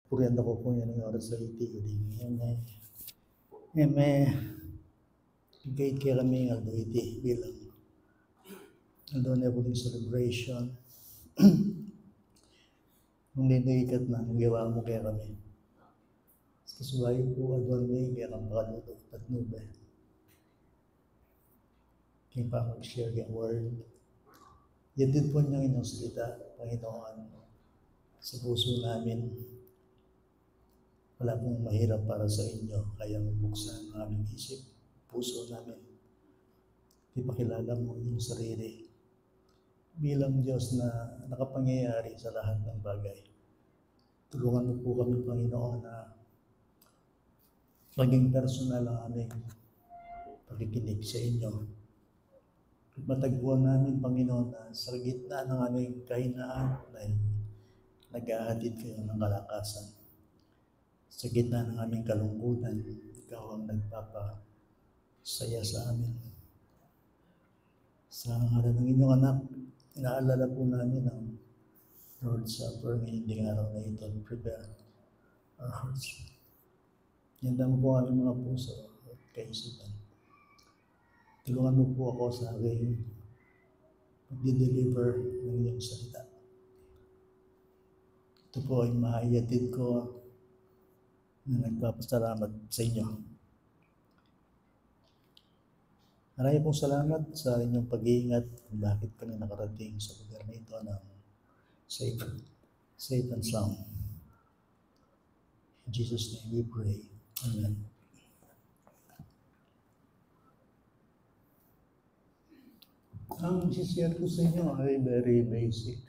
Purihan ako po yan ng oras sa iti. Eme, higait kaya kami nga do iti bilang doon na po ng celebration. Hindi ikat na ang gawa mo kaya kami. Kasubayo po doon may kaya kang makaluto at nube. Kaya pa mag-share yung word. Yan din po niyang inyong salita, Panginoon, sa puso namin. Wala pong mahirap para sa inyo, kaya buksan ang aming isip, puso namin. Ipakilala mo yung sarili bilang Diyos na nakapangyayari sa lahat ng bagay. Tulungan mo po kami, Panginoon, na maging personal ang aming pakikinig sa inyo. Matagpuan namin, Panginoon, na sa gitna ng aming kahinaan ay nag-ahatid kayo ng kalakasan. Sa gitna ng aming kalungkutan, ikaw ang nagpapasaya sa amin. Sa ngalan ng inyong anak, inaalala po namin ang Lord's Supper ngayong ding araw na ito. Prepare our hearts. Yan po aming mga puso at kaisipan. Tulungan mo po ako sa aking pag-deliver ng iyong salita. Ito po ay maiyatid ko na nagpapasalamat sa inyo. Marami pong salamat sa inyong pag-iingat kung bakit kami nakarating sa lugar na ito ng safe and sound. In Jesus' name we pray. Amen. Ang sishare ko sa inyo ay very basic.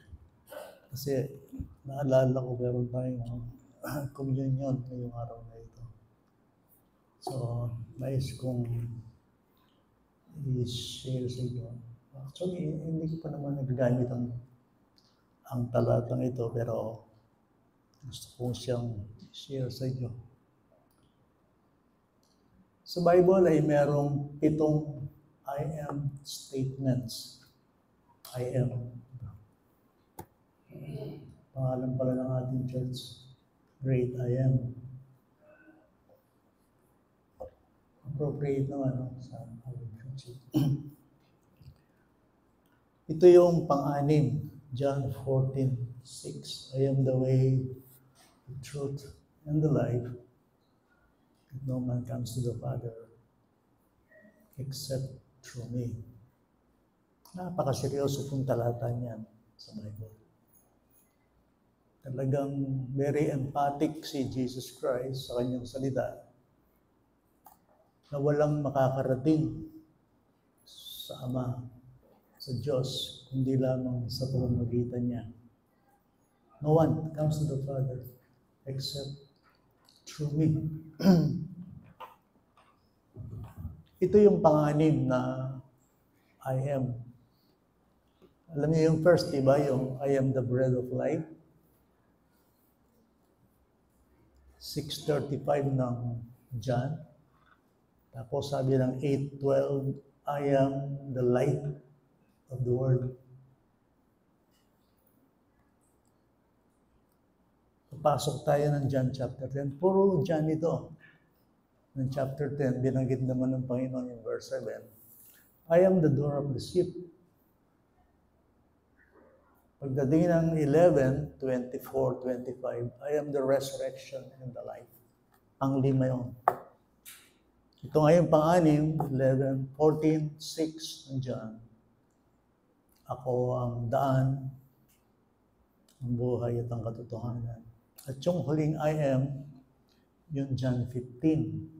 Kasi naalala ko meron tayong communion ngayong araw na ito. So, nais kong i-share sa inyo. Actually, hindi ko pa naman nagagamit ang talatang ito, pero gusto kong siyang share sa inyo. Sa Bible ay merong 7 I am statements. I am. Pangalan pala ng ating church. Great I am. Appropriate naman sa ating church. Ito yung pang-anim. John 14:6. I am the way, the truth, and the life. No man comes to the Father except through me. Napakaseryoso pong talata niyan sa Bible. Talagang very emphatic si Jesus Christ sa kanyang salita na walang makakarating sa Ama, sa Diyos, kundi lamang sa pamamagitan niya. No one comes to the Father except through me. Ito yung pang-anim na I am. Alam niyo yung first, diba? Yung I am the bread of life. 6:35 ng John. Tapos sabi ng 8:12, I am the light of the world. Papasok tayo ng John chapter 10. Puro John ito. Ng chapter 10, binanggit naman ng Panginoon in verse 7. I am the door of the sheep. Pagdating ng 11, 24, 25, I am the resurrection and the life. Ang 5 yun. Ito ngayon pang-anim, 11, 14, 6 ng John. Ako ang daan, ang buhay at ang katotohanan. At yung huling I am, yung John 15.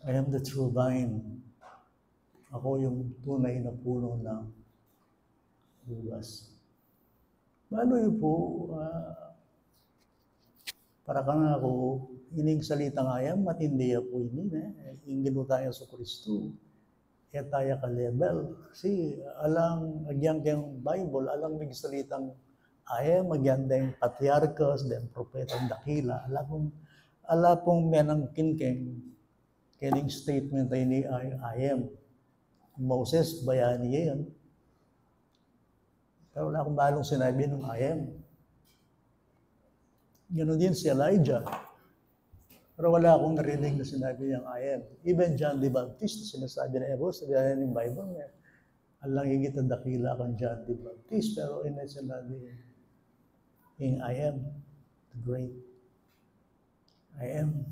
I am the true vine. Ako yung tunay na puno ng buwas. Paano yun po, para ka nga ako, ining salita nga yan, matindi po ini, ingin mo tayo sa Kristo. Kaya tayo ka-level. Kasi alang, agyan kayong Bible, alang may salitang ayam, agyan tayong patriarchos, then propetang dakila. Ala pong menangkin kining statement ay ni I am. Moses, bayani niya yan. Pero wala akong balong sinabi ng I am. Ganoon din si Elijah. Pero wala akong narinig na sinabi niyang I am. Even John the Baptist, sinasabi na sabi ng Bible niya, alang higit na dakila kang John the Baptist, pero sinabi in I am the great. I am.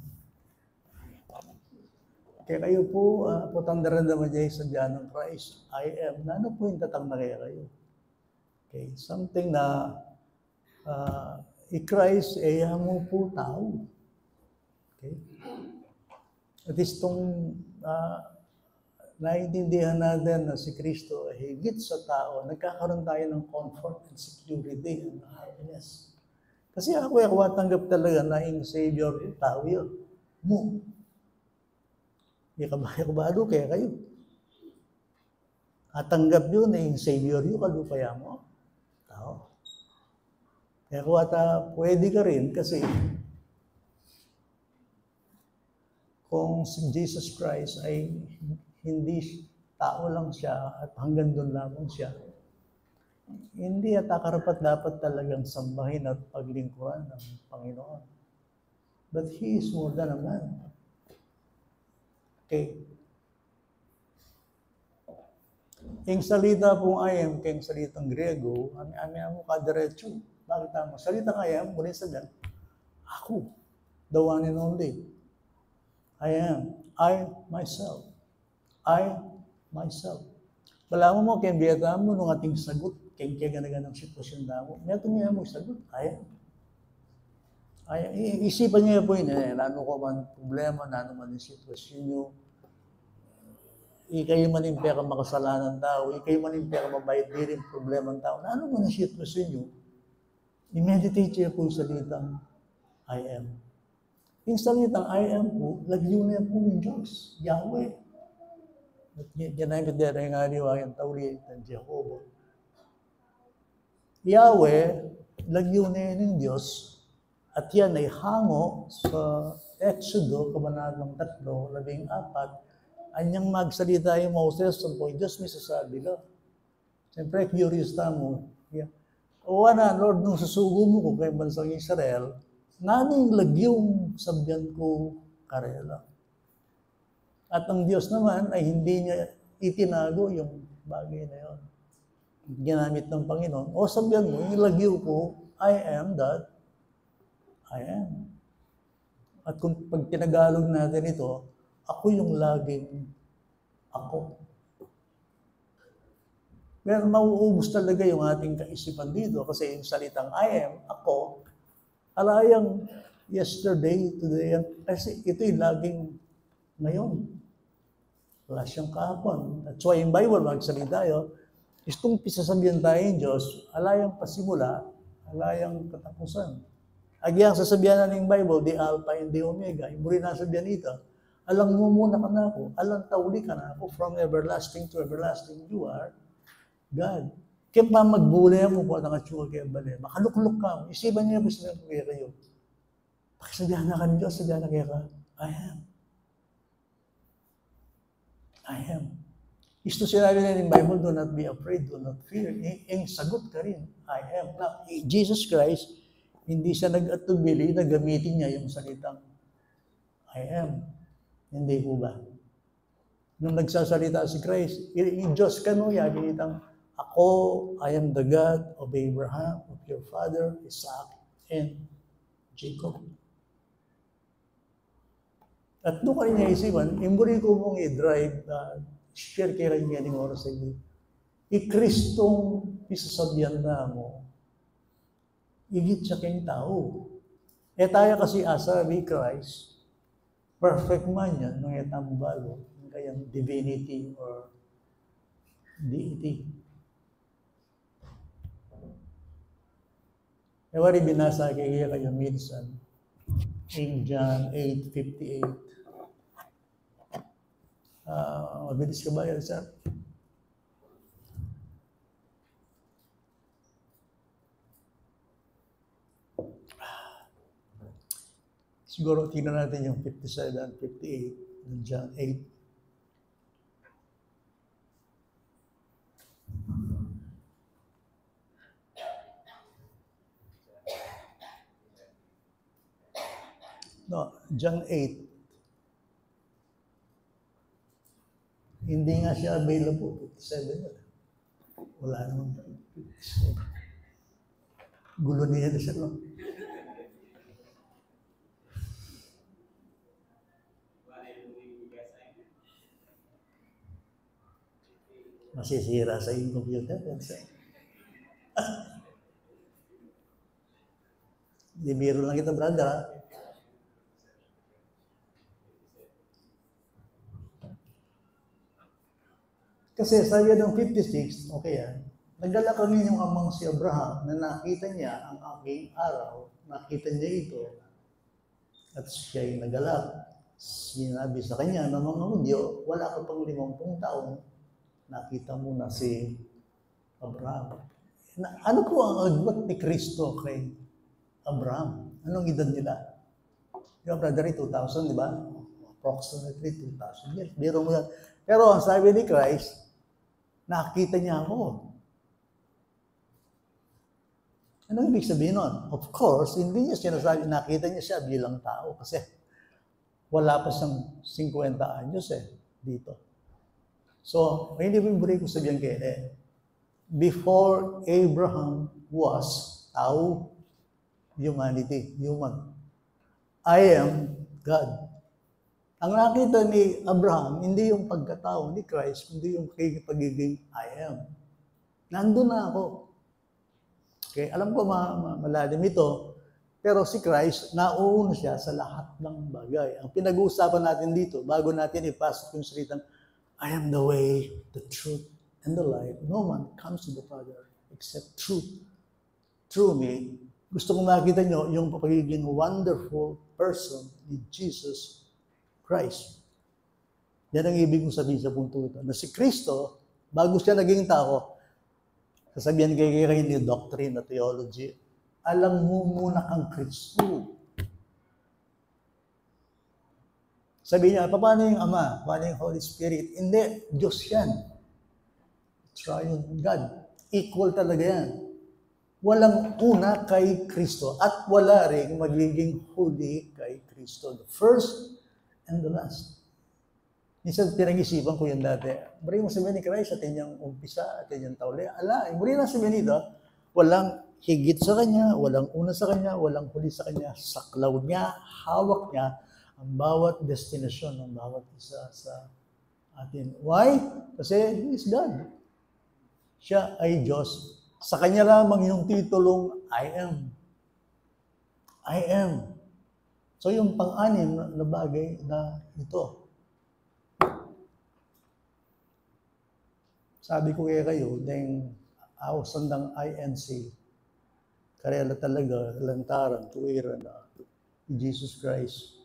Kaya kayo po, putang daran-daman niya sa John ng Christ. I am. Ano po yung tatang na kaya kayo? Okay, something na i-Christ, mo po tao. Okay? At least itong naiintindihan natin na si Kristo higit sa tao, nagkakaroon tayo ng comfort and security and happiness. Kasi ako tanggap talaga na yung Savior, tao yun. Mo. Kabado kaya kayo. At tanggap yun na yung Savior yun, kalupaya mo. Tao. Kaya pwede ka rin kasi kung si Jesus Christ ay hindi tao lang siya at hanggang doon lamang siya, hindi at karapat dapat talagang sambahin at paglingkuran ng Panginoon. But He is more than a man. Okay. Yung salita pong I am, kayong salitang Grego, mo kadiretso. Bakit tama? Salitang I am, muli sabihin, ako, the one and only. I am. I, myself. I, myself. Wala mo kaya biyata mo nung ating sagot, kaya ganagan ng sitwasyon na mo. May niya mo sagot, I am. Isipan niyo po yun, nano ko man problema, nano man yung sitwasyon nyo. Kayo man yung peka makasalanan tao, kayo man yung peka mabayad din yung problema ng tao, nano man yung sitwasyon nyo, i-meditate niyo po yung salitang I am. Yung salitang I am po, lagyo na po yung Diyos, Yahweh. At ginamit din ang aliwagan tawli ng Jehovah. Yahweh, lagyo na yun yung Diyos, at yan ay hango sa Exodo, Kabanatang 3:14, anyang magsalita yung Moses, so Diyos may sasabi ka. Siyempre, curious na mo. Yeah. O Lord, nung susugo mo ko kay bansang Israel, naning lagyong sabyan ko karela. At ang Diyos naman ay hindi niya itinago yung bagay na yun. Ginamit ng Panginoon. O sabyan mo, yung lagyo ko, I am that I am. At kung pag tinagalog natin ito, ako yung laging ako. Pero mauubos talaga yung ating kaisipan dito kasi yung salitang I am, ako, alayang yesterday, today, kasi ito yung laging ngayon. Wala siyang kahapon. That's why yung Bible, magsalita yun, itong pisasabihan tayo yung Diyos, alayang pasimula, alayang katapusan. Agyang sasabihan na ng Bible, the Alpha and the Omega, yung muli nasabihan ito, alang mo muna ka na ako, alang tauli ka na ako, from everlasting to everlasting, you are God. Kaya pa magbulay mo po ang atsura kaya bali, makalukluk ka, isipan niya po sila kaya kayo. Pakisabihan na ka ng Diyos, sabihan na kaya ka, I am. I am. Isto sinabi na ng Bible, do not be afraid, do not fear. Sagot ka rin, I am. Now, Jesus Christ, hindi siya nag-atubili na gamitin niya yung salitang I am. Hindi po ba? Nung nagsasalita si Christ, yung Diyos kanuya, ginitang, ako, I am the God of Abraham, of your father, Isaac, and Jacob. At doon ka niya isipan, imburi ko mong i-drive, share kaya rin yan yung oras sa iyo. I-Kristong pisasabihan na mo, igit siya kayong tao. Tayo kasi asa we Christ, perfect man yan, nung etambalo, ng kayang divinity or deity. Wari binasa kaya kayo minsan, in John 8:58. Mabilis ka ba yan, sir? Siguro tingnan natin yung 57 and 58 ng John 8. No, John 8. Hindi nga siya available. 57. Wala naman. Gulo niya na siya, no? Masisira sa iyong computer. Hindi biro lang kita, brother, ha? Kasi sabi ng 56, okay yan, nagdala kami yung amang si Abraham na nakita niya ang aking araw, nakita niya ito, at siya'y nagalak. Sinabi sa kanya ng mga Hudyo, wala ka pang 50 taon, nakita mo na si Abraham. Ano po ang agwat ni Kristo kay Abraham? Anong edad nila? Yung brother, 2,000, di ba? Approximately 2,000 years. Biro mo yan. Pero ang sabi ni Christ, nakita niya ako. Ano ibig sabihin nun? Of course, hindi niya sinasabi, nakita niya siya bilang tao kasi wala pa siyang 50 anyos dito. So, hindi mo ko sabihin kayo before Abraham was tao, humanity, human. I am God. Ang nakita ni Abraham, hindi yung pagkatao ni Christ, hindi yung pagiging I am. Nandun na ako. Okay, alam ko malalim ito, pero si Christ, nauuna siya sa lahat ng bagay. Ang pinag-uusapan natin dito, bago natin ipasok yung salitang, I am the way, the truth, and the life. No one comes to the Father except through me. Gusto kong makita nyo yung pagiging wonderful person ni Jesus Christ. Yan ang ibig kong sabihin sa punto ito. Na si Kristo, bago siya naging tao, sasabihan kayo ni doctrine na theology, alam mo muna kang Kristo. Sabi niya, paano yung Ama? Paano yung Holy Spirit? Hindi, Diyos yan. Triune God. Equal talaga yan. Walang una kay Kristo at wala rin magiging huli kay Kristo. The first and the last. Minsan pinag-isipan ko yun dati. Muli mo sabihin ni Christ, atin yung umpisa, atin yung tauli. Ala, muli lang sabihin nito, walang higit sa kanya, walang una sa kanya, walang huli sa kanya. Saklaw niya, hawak niya, ang bawat destinasyon ng bawat isa sa atin. Why? Kasi He is God. Siya ay Diyos. Sa kanya lamang yung titulong, I am. I am. So yung pang-anim na bagay na ito. Sabi ko kayo, dahil sandang INC, karela talaga, lantaran, tuwiran na Jesus Christ.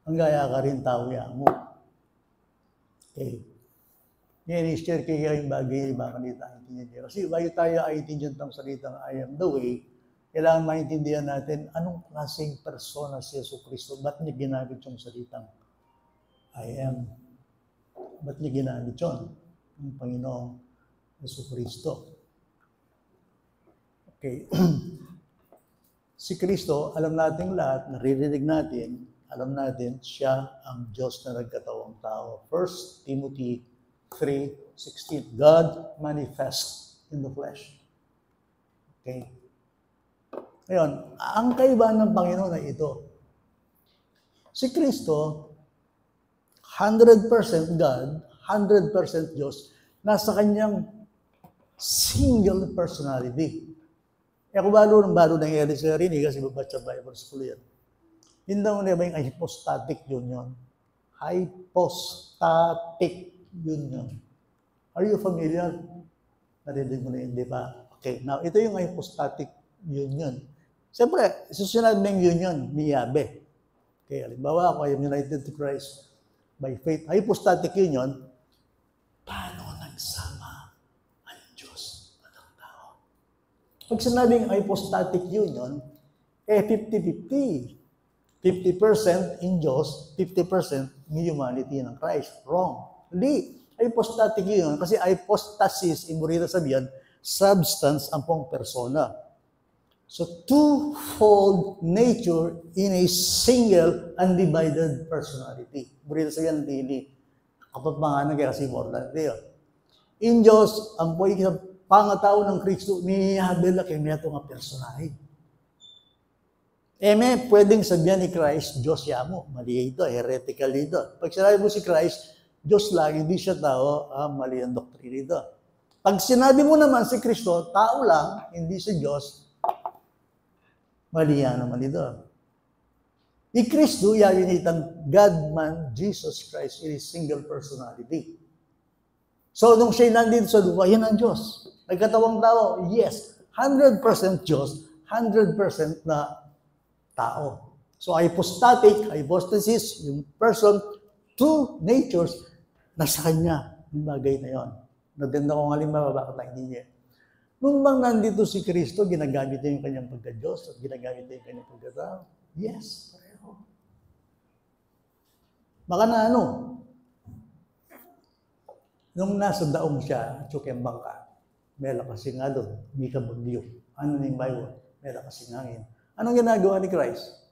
Ang gaya ka rin tao mo. Okay. Yan, i-share kayo yung bagay, baka nito intindihan. Kasi bago tayo ay intindihan ng salitang I am the way, kailangan maintindihan natin anong klaseng persona si Yesu Cristo. Ba't niya ginamit yung salitang I am? Ba't niya ginamit yun? Ang Panginoong Yesu Cristo. Okay. Si Kristo, alam natin lahat, naririnig natin, alam natin, siya ang Diyos na nagkatawang tao. 1 Timothy 3:16. God manifest in the flesh. Okay. Ngayon, ang kaibahan ng Panginoon ay ito. Si Kristo, 100% God, 100% Diyos, nasa kanyang single personality. Kung balo ng sa rin, kasi babasa Bible School yan. Hindi daw na ba yung hypostatic union? Hypostatic union. Are you familiar? Narinig mo na yun, di ba? Okay, now, ito yung hypostatic union. Siyempre, susunod na yung union, miyabe. Okay, halimbawa, ako, I am united to Christ by faith. Hypostatic union, paano nagsama ang Diyos at ang tao? Pag sinabing hypostatic union, 50-50. 50% in Diyos, 50% in humanity ng Christ. Wrong. Hindi. Hypostatic union, kasi hypostasis, imurita sabihan, substance ang pong persona. So, twofold nature in a single, undivided personality. Burito sa yan, dili. Kapapanganan kaya kasi immortality. In Diyos, ang po pangatao ng Kristo, niyahabela kay niya itong personality. May pwedeng sabihan ni Christ, Diyos yamo. Mali ito, heretical ito. Pag sinabi mo si Christ, Diyos lang, hindi siya tao, mali ang doktrina ito. Pag sinabi mo naman si Kristo, tao lang, hindi si Diyos, mali yan naman ito. Ni Kristo, yayunitan God man, Jesus Christ, in His single personality. So, nung siya nandito sa lupa, yan ang Diyos. Nagkatawang tao, yes, 100% Diyos, 100% na tao. So, hypostasis, yung person, two natures, nasa kanya, yung bagay na yon. Natenda ko nga halimbawa, bakit lang hindi niya. Nung bang nandito si Kristo, ginagamit niya yung kanyang pagka-Diyos at ginagamit niya yung kanyang pagkatao? Yes, pareho. Baka na ano, nung nasa daong siya, tsukeng bangka, may lakas nga doon, may kabagyo. Ano na yung Bible? May lakas hangin. Anong ginagawa ni Christ?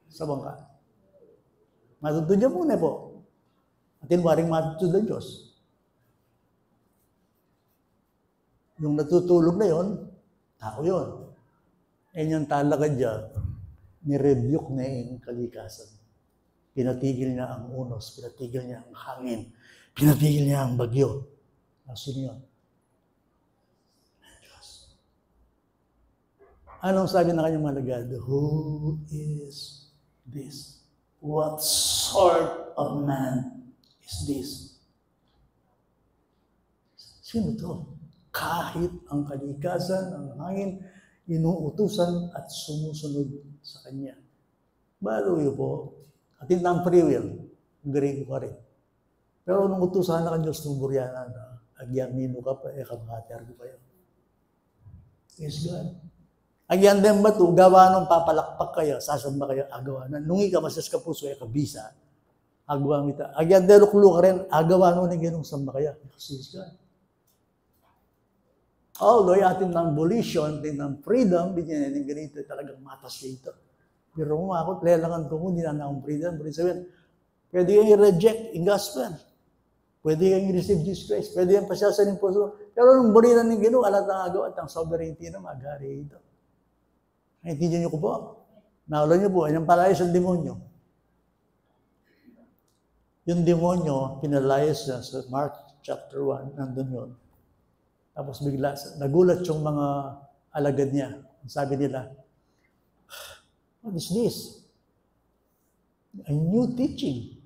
Sa bangka. Matutudya muna po. At waring matutudya Diyos. Yung natutulog na yon, tao yon. Yung talakad niya, nirebuke na yung kalikasan. Pinatigil niya ang unos, pinatigil niya ang hangin, pinatigil niya ang bagyo. Sino yun? Diyos. Anong sabi ng kanyang malagad? Who is this? What sort of man is this? Sino to? Kahit ang kalikasan, ang hangin, inuutusan at sumusunod sa kanya. Baloy po, atin ang free will, Grego pa rin. Pero nung utusan na kan Diyos ng Buryana na, agyan nino ka pa, kamakater ko pa yun. Yes, God. Agyan din ba ito, gawa nung papalakpak kayo, sasamba kayo, agawa na. Nung ikamasas ka puso, kabisa, agawa mita. Agyan din luklo ka rin, agawa nung ganong samba kayo. Yes, God. Although atin ng volition, atin ng freedom, binyan natin ganito, talagang matas siya ito. Pero kung ako, lelangan ko kung hindi na akong freedom, pwede kang i-reject yung gospel. Pwede kang i-receive Jesus Christ. Pwede kang pasyasan yung puso. Pero nung burinan ng Ginoo, alat ang agaw at ang sovereignty na magari ito. Naintindihan niyo ko po. Naulan niyo po, yung palayas ng demonyo. Yung demonyo, pinalayas niya sa Mark chapter 1, nandun yun. Tapos bigla, nagulat yung mga alagad niya. Sabi nila, what is this? A new teaching.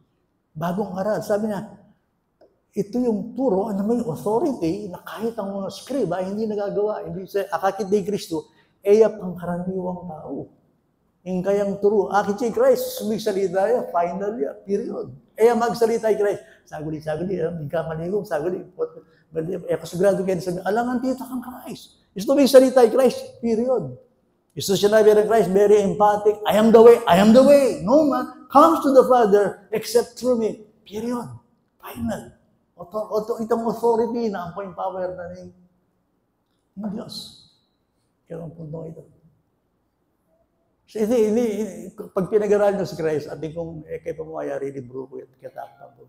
Bagong aral. Sabi niya, ito yung turo, ano may authority na kahit ang mga scriba hindi nagagawa. Hindi sa akakit ni Kristo, pangkaraniwang tao. Yung kayang turo, akit si Christ, sumisalita niya, final niya, period. Magsalita si Christ. Saguli, hindi ka maligong, saguli. Pasagrado kayo sabi, alangan tita kang Christ. Gusto may salita si Christ, period. Gusto sinabi ng Christ, very emphatic, I am the way, I am the way. No man comes to the Father except through me. Period. Final. Itong authority na ang power na ni Diyos. Kaya ang puntong ito. So, pag pinag-aralan nyo si Christ, at kung kayo pamayari, libro ko at katakta po.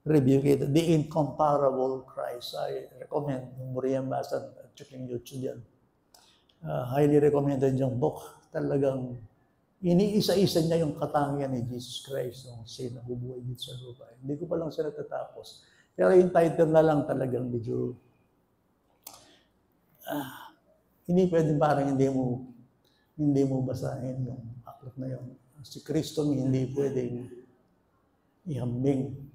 Review kita. The Incomparable Christ. I recommend. Yung Muriam Basan at checking YouTube yan. Highly recommended yung book. Talagang iniisa-isa niya yung katangian ni Jesus Christ nung siya nabubuhay dito sa lupa. Hindi ko pa lang siya natatapos. Pero yung title na lang talagang medyo hindi pwedeng parang hindi mo basahin yung aklat na yun. Si Kristo hindi pwedeng ihambing.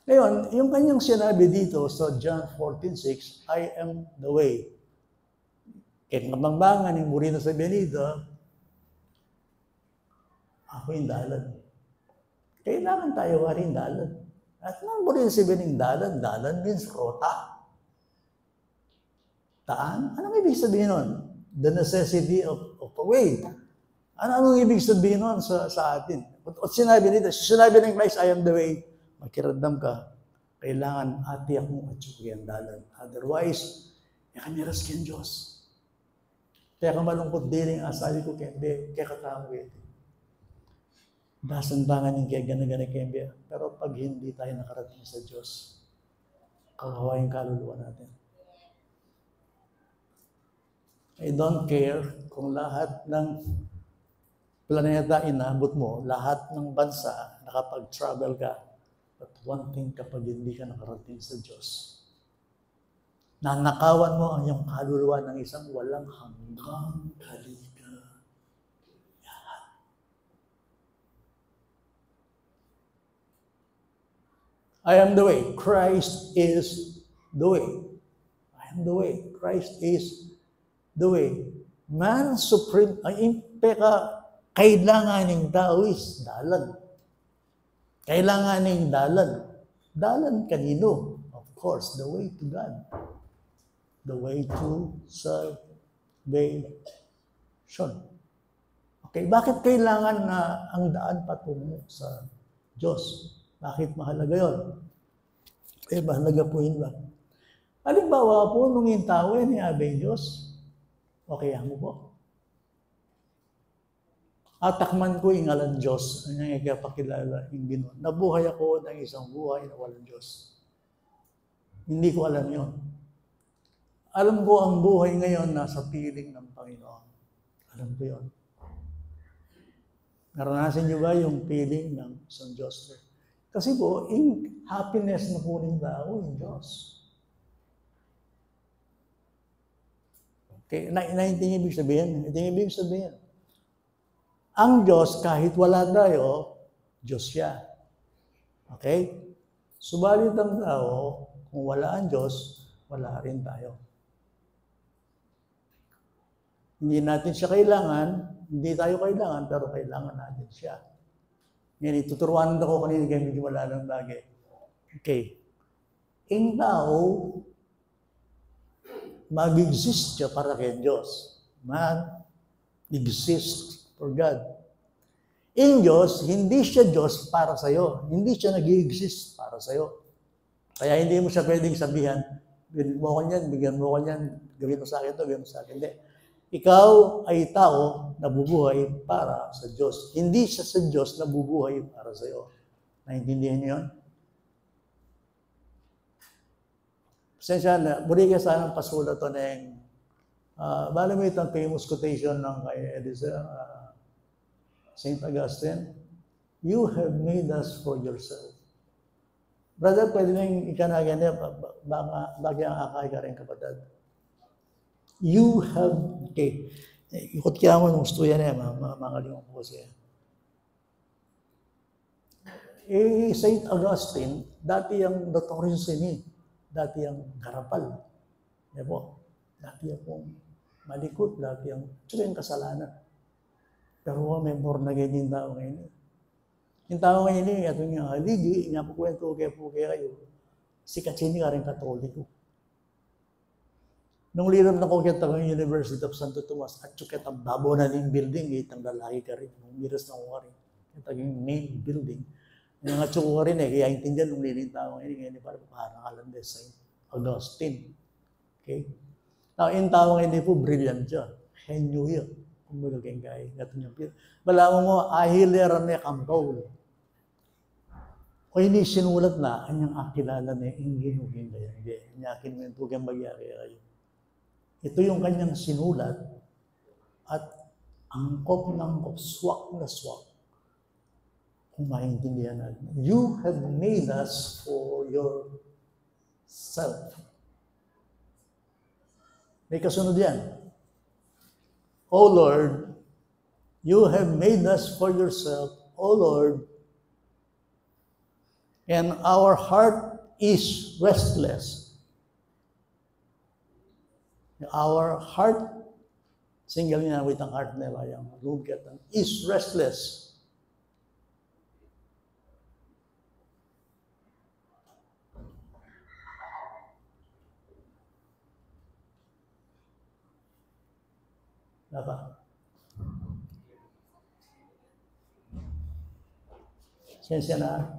Ngayon, yung kanyang sinabi dito sa John 14:6, I am the way. Kaya kabangbangan, yung muli na sabihin dito, ako yung dalan. Kailangan tayo warin dalan. At nang muli na sabihin yung dalan means rota. Taan? Anong ibig sabihin nun? The necessity of a way. Anong ibig sabihin nun sa atin? At sinabi nito, sinabi ng Christ, I am the way. Makiramdam ka, kailangan atiyak mo at yung dalan. Otherwise, kaniras kang Diyos. Kaya ka malungkot din ang asabi ko kaya katamo ito. Dasan bangan yung kaya gana-gana kaya. Pero pag hindi tayo nakarating sa Diyos, kawawa yung kaluluwa natin. I don't care kung lahat ng planeta inabot mo, lahat ng bansa, nakapag-travel ka. But one thing, kapag hindi ka nakarating sa Diyos, nanakawan mo ang iyong kaluluwa ng isang walang hanggang kaligayahan. I am the way. Christ is the way. I am the way. Christ is the way. Man supreme, ang kailanganing tao is dalan. Kailanganing dalan. Dalan kanino? Of course, the way to God. The way to salvation. Okay, bakit kailangan na ang daan patungo sa Diyos? Bakit mahalaga yun? Mahalaga po yun ba? Halimbawa po, nung yung tao ni Abay Diyos, okay mo po. Atakman ko yung alang Diyos, ang ikapakilala yung binon. Nabuhay ako ng isang buhay na walang Diyos. Hindi ko alam yon. Alam ko ang buhay ngayon nasa piling ng Panginoon. Alam ko yon. Naranasan niyo ba yung piling ng isang Diyos? Kasi po, yung happiness na po ng tao, yung Diyos. Okay, naintindihan ibig sabihin? Ibig sabihin. Ang Diyos, kahit wala tayo, Diyos siya. Okay? Subalit ang tao, kung wala ang Diyos, wala rin tayo. Hindi natin siya kailangan, hindi tayo kailangan, pero kailangan natin siya. Yan, ituturuan ako kanina kaya medyo malalang bagay. Okay. Ang tao, mag-exist siya para kay Diyos. Mag-exist for God. In Diyos, hindi siya Diyos para sa'yo. Hindi siya nag-exist para sa'yo. Kaya hindi mo siya pwedeng sabihan, bigyan mo ko niyan, gawin mo sa akin ito, gawin mo sa akin. Hindi. Ikaw ay tao na bubuhay para sa Diyos. Hindi siya sa Diyos na bubuhay para sa iyo. Naintindihan niyo yun? Pasensya na, muli ka sanang pasulat ito ng bala mo itong famous quotation ng kay St. Augustine, you have made us for yourself. Brother, pwede nang ikanagan niya, bagay ang akay ka rin kapatid. You have, okay, ikot kaya mo nung stuya na yan, mga limang po siya. St. Augustine, dati yung notorious ni, dati yung garapal. Di po? Dati yung malikot, dati yung kasalanan. Pero may more na ganyan tao ngayon. Yung tao ngayon, ito yung haligi, nga po kwento kayo, si Katsini ka rin Katoliko. Nung liram na ko kita ng University of Santo Tomas, at yung ang babo na ng building, itang lalaki ka rin. Nung miras na ko rin. Kita yung main building. Yung nga tsuk ko rin kaya intindihan nung lilintao ngayon, parang alam din St. Augustine. Okay? Now, yung tao ngayon po, brilliant siya. Henyo yun. Kung magaging kaya, malaman mo, ahileran niya kampaw. O hindi sinulat na, kanyang akilala niya, ingin kaya. Hindi, inyakin mo yung tugang magyari kayo. Ito yung kanyang sinulat at angkop ng swak na swak. Kung maintindihan natin. You have made us for yourself. May kasunod yan. O Lord, you have made us for yourself, O Lord, and our heart is restless. Our heart, single niya with ang heart nila, yung lugat, is restless. Napa? Sensya na.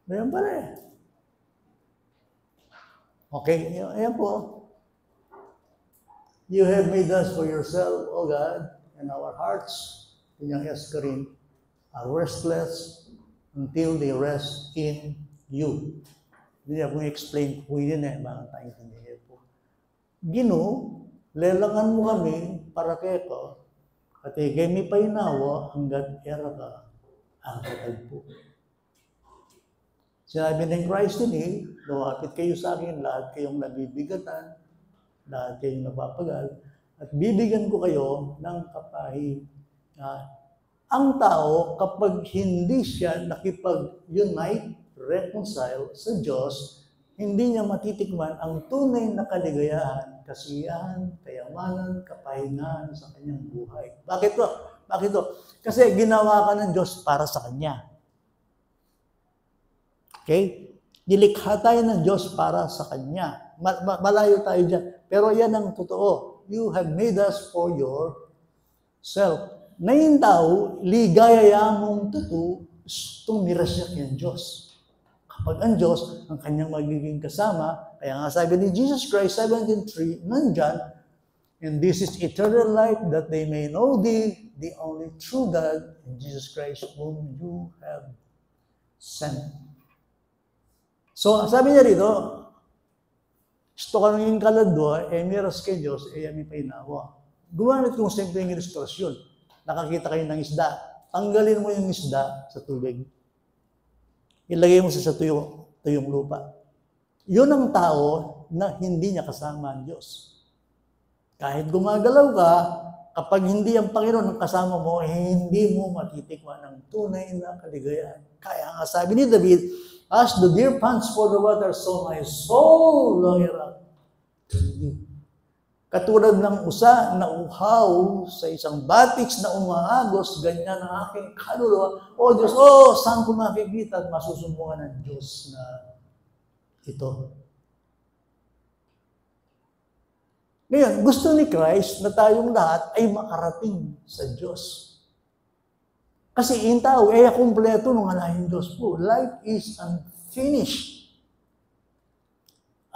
Ganyan pala eh. Okay, ayan po. You have made us for yourself, O God, and our hearts, yun yung Eskarin, are restless until they rest in you. Hindi niya pong explain po yun eh, mga tayong hindi po. Ginoo, lelangan mo kami para keko, at ikay may painawa hanggat era ka ang katagpo. Sinabi ng Christ din eh, lumapit kayo sa akin, lahat kayong nabibigatan, lahat kayong napapagal, at bibigyan ko kayo ng kapahingahan. Ang tao, kapag hindi siya nakipag-unite, reconcile sa Diyos, hindi niya matitikman ang tunay na kaligayahan, kasiyahan, kayamanan, kapahingahan sa kanyang buhay. Bakit to? Bakit to? Kasi ginawa ka ng Diyos para sa Kanya. Okay? Nilikha tayo ng Diyos para sa Kanya. Malayo tayo dyan. Pero yan ang totoo. You have made us for yourself. Na yung tao, ligaya mong totoo, tumirasyak yung Diyos. Kapag ang Diyos, ang kanyang magiging kasama, kaya nga sabi ni Jesus Christ, 17:3, nandyan, and this is eternal life, that they may know thee, the only true God, and Jesus Christ, whom you have sent. So, sabi niya rito, gusto ka nang yung kaladwa, miras kay Diyos, may painawa. Gumamit kong simple yung ilustrasyon. Nakakita kayo ng isda. Tanggalin mo yung isda sa tubig. Ilagay mo sa tuyong lupa. Yun ang tao na hindi niya kasama ang Diyos. Kahit gumagalaw ka, kapag hindi ang Panginoon ang kasama mo, hindi mo matitikman ang tunay na kaligayahan. Kaya nga sabi ni David, as the deer pants for the water, so my soul longeth after you. Katulad ng usa na uhaw sa isang batiks na umaagos, ganyan ang aking kaluluwa. O Diyos, saan ko makikita at masusumbungan ng Diyos na ito? Ngayon, gusto ni Christ na tayong lahat ay makarating sa Diyos. Kasi yung tao, kumpleto nung halahin Diyos po. Life is unfinished.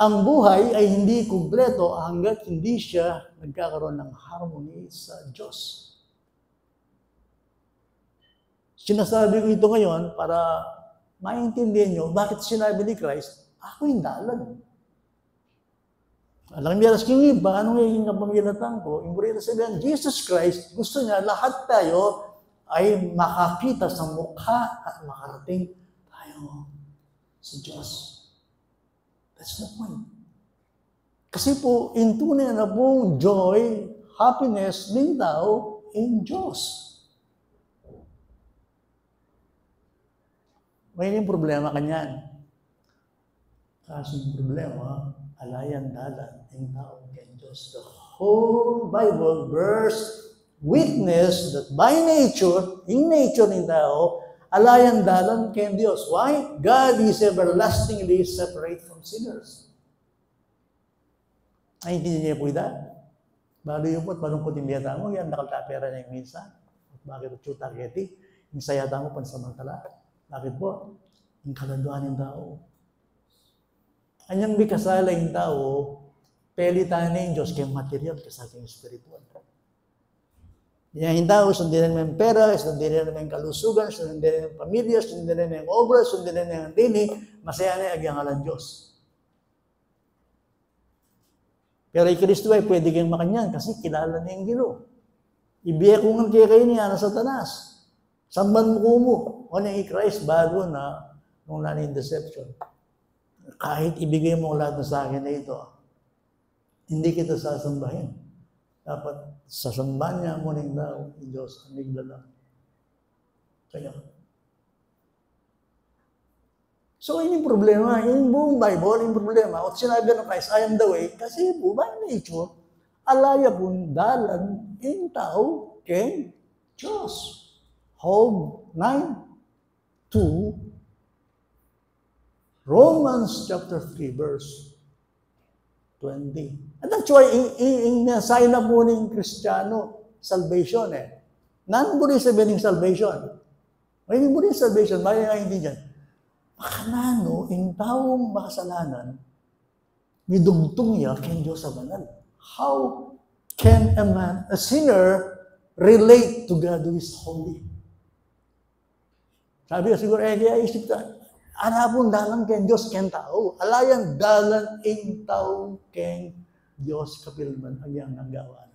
Ang buhay ay hindi kumpleto hanggat hindi siya nagkakaroon ng harmony sa Diyos. Sinasabi ko ito ngayon para maintindihan nyo bakit sinabi ni Christ, ako yung dalan. Alam niya, rasking iba, anong yung kapamilatan ko? Yung burita sabihan, Jesus Christ, gusto niya lahat tayo ay makakita sa mukha at makarating tayo sa Diyos. That's the point. Kasi po, in tunay na pong joy, happiness, din tao in Diyos. May yung problema kanyan. Kasi yung problema, alayan dalan in tao in Diyos. The whole Bible verse witness that by nature, in nature ng tao, alayan dalan kay Diyos. Why? God is everlastingly separate from sinners. Ay, hindi niya po ito. Balo yung po't malungkot yung biyata mo, yan nakaltapera niya yung minsan. Bakit ito targeti? Yung sayata mo pansamantala. Bakit po? Yung kalanduan ng tao. Anyang may kasala yung tao, pelitan na yung Diyos kayong material kasama yung spiritual. Yan yung tao, sundin na yung pera, sundin na yung kalusugan, sundin na yung pamilya, sundin na yung obra, sundin na yung dini, masaya na yung agyangalan Diyos. Pero yung Kristo ay pwede kayong makanyan kasi kilala na yung Ginoo. Ibiya ko nga kayo niya na Satanas. Samban mo ko mo. O na Christ bago na nung nana yung deception. Kahit ibigay mo lahat na sa akin na ito, hindi kita sasambahin. Dapat sasambahan niya mo ng daw, Diyos, amigdala. Kaya. So, yun yung problema. Yung buong Bible, yung problema. At sinabi ng Christ, I am the way. Kasi po, by nature, alaya kong dalan in tao kay Diyos. Job 9:2, Romans chapter 3, verse 20. And that's why, sign up mo ng Kristiyano, salvation Naan mo rin sabihin ng salvation? May mo rin salvation, bakit nga hindi dyan? Makanano, yung taong makasalanan, midugtong niya ken Diyos sa banal. How can a sinner relate to God who is holy? Sabi ko siguro, kaya isip ka, anapon dalang ken Diyos ken tao. Alayan dalang ing tao ken Diyos kapilman agyang nanggawa.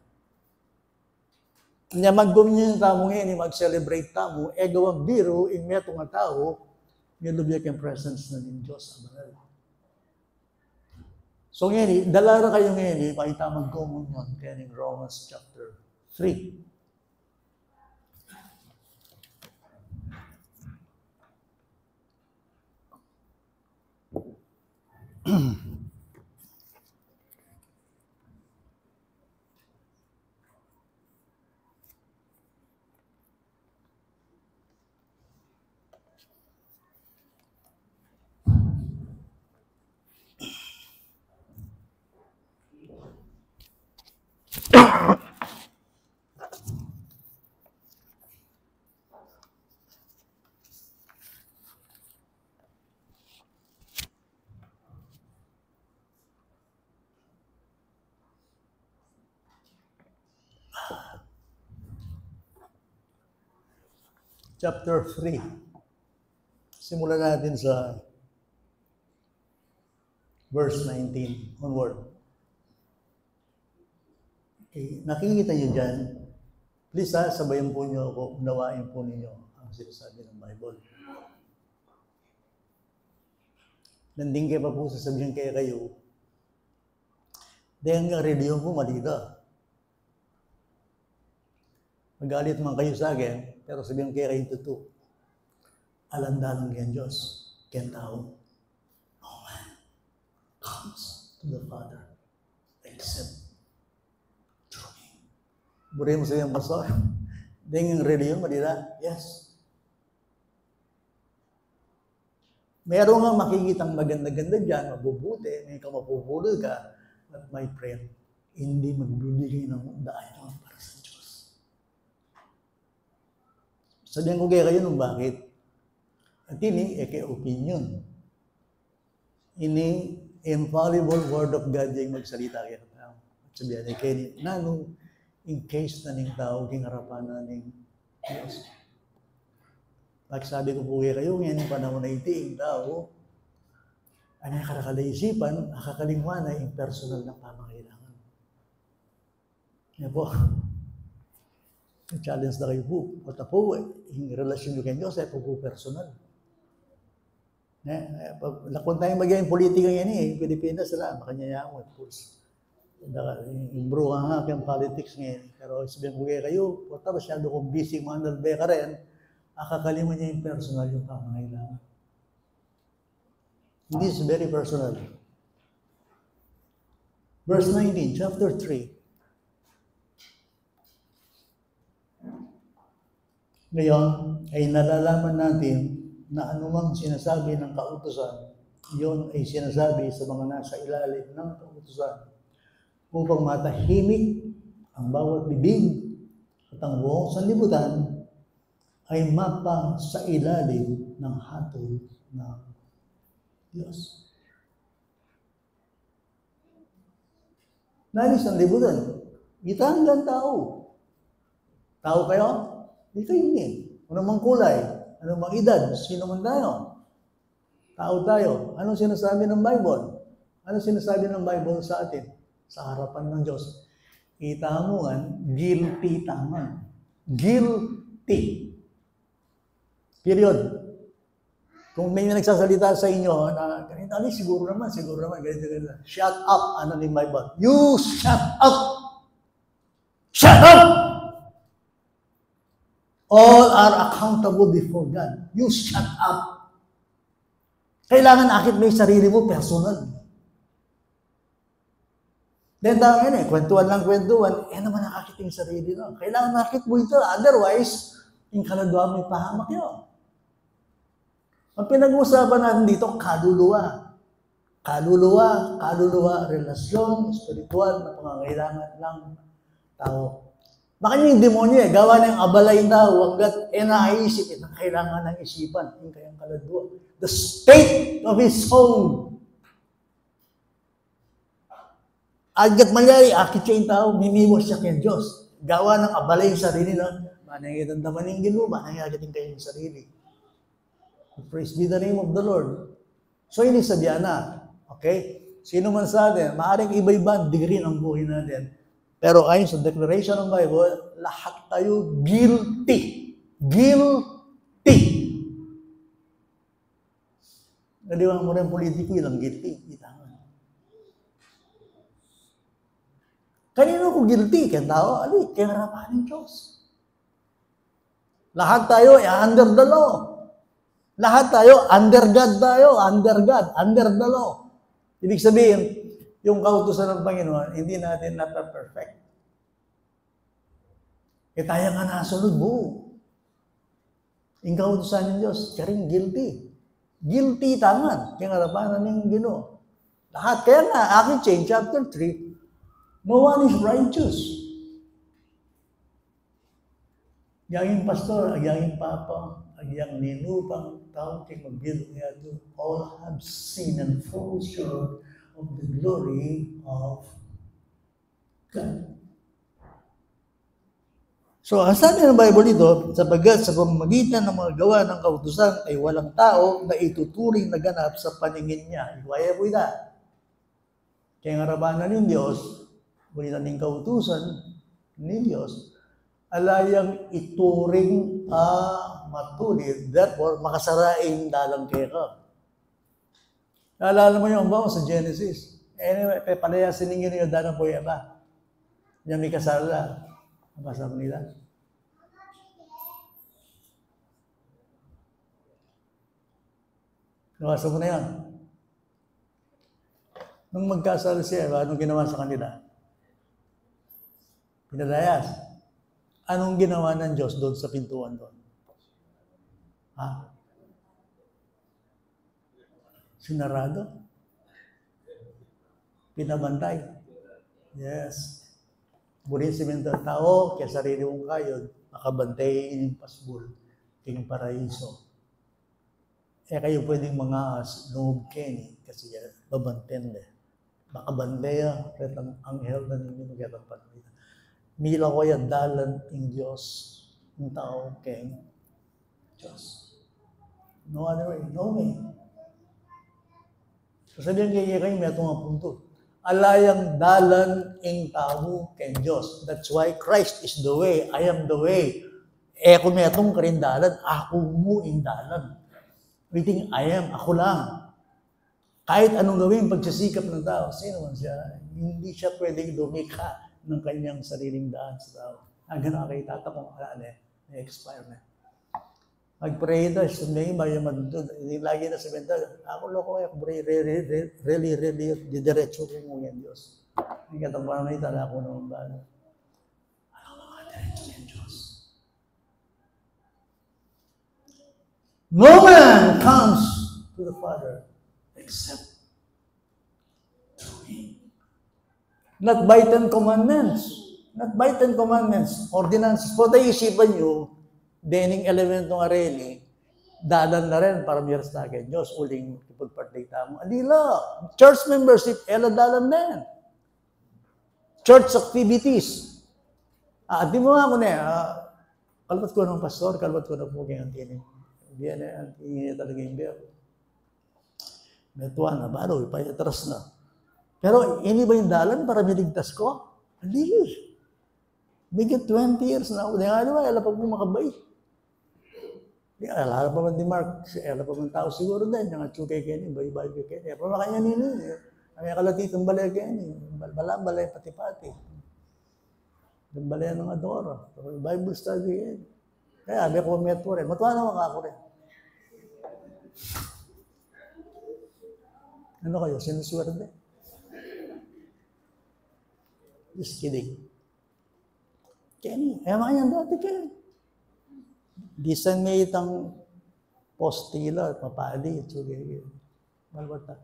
Nya magguminyo yung tamo ngayon, mag-celebrate tamo, gawang biro, in meto nga tao, nilubyak yung presence na ng Diyos sa banal. So ngayon, dalara kayo ngayon, makita mag-communion kaya ng Romans chapter 3. Chapter 3. Simulan natin sa verse 19 onward. Okay. Nakikita niyo dyan, please sabayan po niyo ako, unawain po ninyo ang sinasabi ng Bible. Nanding kayo pa po sasabihin kayo, dahil nga reliyon po malita. Magalit man kayo sa akin, pero sabihin kayo totoo. Alandalang yan Diyos, kaya tao. No man comes to the Father except through Him. Buri mo sa iyong pastor. Dahil nga reliyon malita, yes. Meron nga makikitang maganda-ganda dyan, mabubuti, may kamapupulol ka, but my friend, hindi magbibigay ng daan yun para sa Diyos. Sabihan ko kayo nung bakit? At ini, kay opinion. Ini, infallible word of God yung magsalita kayo. At sabihan kayo, nano, in case na ning tao, kingharapan na ning Diyos. Sabi ko po kayo, ngayon yung panahon na iti, yung tao, ano yung karakalaisipan, nakakalingwa na yung personal na pamangailangan. Yan po. Challenge na kayo po. At po, yung relasyon nyo kayo Diyos, ay po personal. Kung tayo magiging politika yan yung Pilipinas, sila, makanyayamon. Yung bro nga yung politics ngayon. Pero sabihin ko kayo, puta, masyado kong busy, mga nalbe ka rin, akakaliman niya yung personal yung pamangailangan. This is very personal. Verse 19, chapter 3. Ngayon, ay nalalaman natin na anumang sinasabi ng kautusan, yun ay sinasabi sa mga nasa ilalim ng kautusan upang matahimik ang bawat bibig at ang buong sanlibutan ay mapa sa ilalim ng hatol ng Diyos. Nalis ang libutan. Itanggan tao. Tao kayo? Di kayo niya. Anong mang kulay? Anong mang edad? Sino man tayo? Tao tayo. Anong sinasabi ng Bible? Anong sinasabi ng Bible sa atin? Sa harapan ng Diyos. Itamungan, guilty taman. Guilty. Period. Kung may nagsasalita sa inyo na, siguro naman, ganito. Shut up, ano ni Bible? You shut up! Shut up! All are accountable before God. You shut up. Kailangan akit may sarili mo, personal. Then tama yun kwentuhan lang, naman nakakit yung sarili mo. Kailangan nakit mo ito, otherwise, yung kaladwa may pahamak yun. Ang pinag-uusapan natin dito, kaluluwa. Kaluluwa, relasyon, spiritual na pangangailangan ng tao. Baka yung demonyo gawa ng abalay tao, hanggat naisip, ang kailangan ng isipan, yung kayang kaladwa. The state of his soul. Agad malyari, akit siya yung tao, mimimos siya kay Diyos. Gawa ng abalay yung sarili na, manangitan naman yung gino, manangitin kayo yung sarili. Praise be the name of the Lord. So, yun yung sabihan na. Okay? Sino man sa atin, maaaring iba-iba ang degree ng buhay natin. Pero ayon sa declaration ng Bible, lahat tayo guilty. Guilty. Nadiwang mo rin politiko, ilang guilty. Kanino ko guilty? Kaya tao, kaya harapan ng Diyos. Lahat tayo ay under the law. Lahat tayo, under God tayo, under God, under the law. Ibig sabihin, yung kautusan ng Panginoon, hindi natin nata-perfect. Tayo nga nasunod mo. Yung kautusan ng Diyos, siya rin guilty. Guilty tangan. Kaya harapan ng Ginoo. Lahat. Kaya nga, aking change, chapter 3, no one is righteous. Agayang pastor, agayang papa, agayang ninupang tao kay magbilog niya to, all have sinned and fall short of the glory of God. So, ang sabi ng Bible dito, sapagkat sa pamamagitan ng mga gawa ng kautusan ay walang tao na ituturing na ganap sa paningin niya. Iwaya po ita. Kaya ngarabanan ng Diyos, ngunit ang kautusan ng Diyos, alayang ituring matulid, therefore, makasaraing dalang kaya ka. Naalala mo yung bawa sa Genesis. Anyway, palayasin ninyo yung dalang po yan ba? Yan may kasala. Mabasa mo nila. Nabasa mo na yan. Nung magkasala siya, anong ginawa sa kanila? Pinalayas. Anong ginawa ng Diyos doon sa pintuan doon? Ha? Sinarado? Pinabantay? Yes. Burin si mental tao, kaya sarili mong kayod, makabantay yung pasbul, king paraiso. Kayo pwedeng mga noob kenny, kasi babanten de. Makabantay ang anghel na ninyo magkatang panalita. Mila ko yan dalan ng Diyos, ng tao keng Diyos. No other way, no way. Sasabihan kayo may itong nga punto. Alayang dalan ng tao keng Diyos. That's why Christ is the way. I am the way. Kung may itong karindalan, ako mo in dalan. We think I am, ako lang. Kahit anong gawin, pagsisikap ng tao, sino man siya, hindi siya pwedeng lumikha ng kanyang sariling daan sa tao. Hanggang nakakita kung na-expire na. Mag-pray na, may madudod. Lagi na sabihin tayo, ako loko, really, didiretso ko mo yan, Diyos. Hindi ka tapos na itala ko naman ba? Ano mga diretso yan, Diyos? No man comes to the Father except through Him. Not by 10 commandments. Not by 10 commandments. Ordinances. Kung tayo isipan nyo, dening element ng areli, dalan na rin para miras na kay Diyos, uling ipagpartake mo. Adila, church membership, dalan na yan. Church activities. Di mo nga ako na kalbat ko ng pastor, kalbat ko ng puging antinin. Hindi talaga yung biya. Metuan na, baro, ipayatras na. Pero, ini ba yung dalan para miligtas ko? Hindi. Bigit 20 years na ako. Di nga naman, alam pa po makabay. Alam pa man di Mark, alam pa man tao siguro din, yung atyo kay Kenny, bay-bay kay Kenny. Pero makanya nino, ang kalatitong balay Kenny, balay pati-pati. Yung balay ng Adora, Bible study yan. Kaya, abi ko met po rin. Matuwa naman ako rin. Ano kayo? Sinuswerte? Just kidding. Kenny, makanya dati Kenny. Disan may itang postila, papali, tsugay. Malwat na.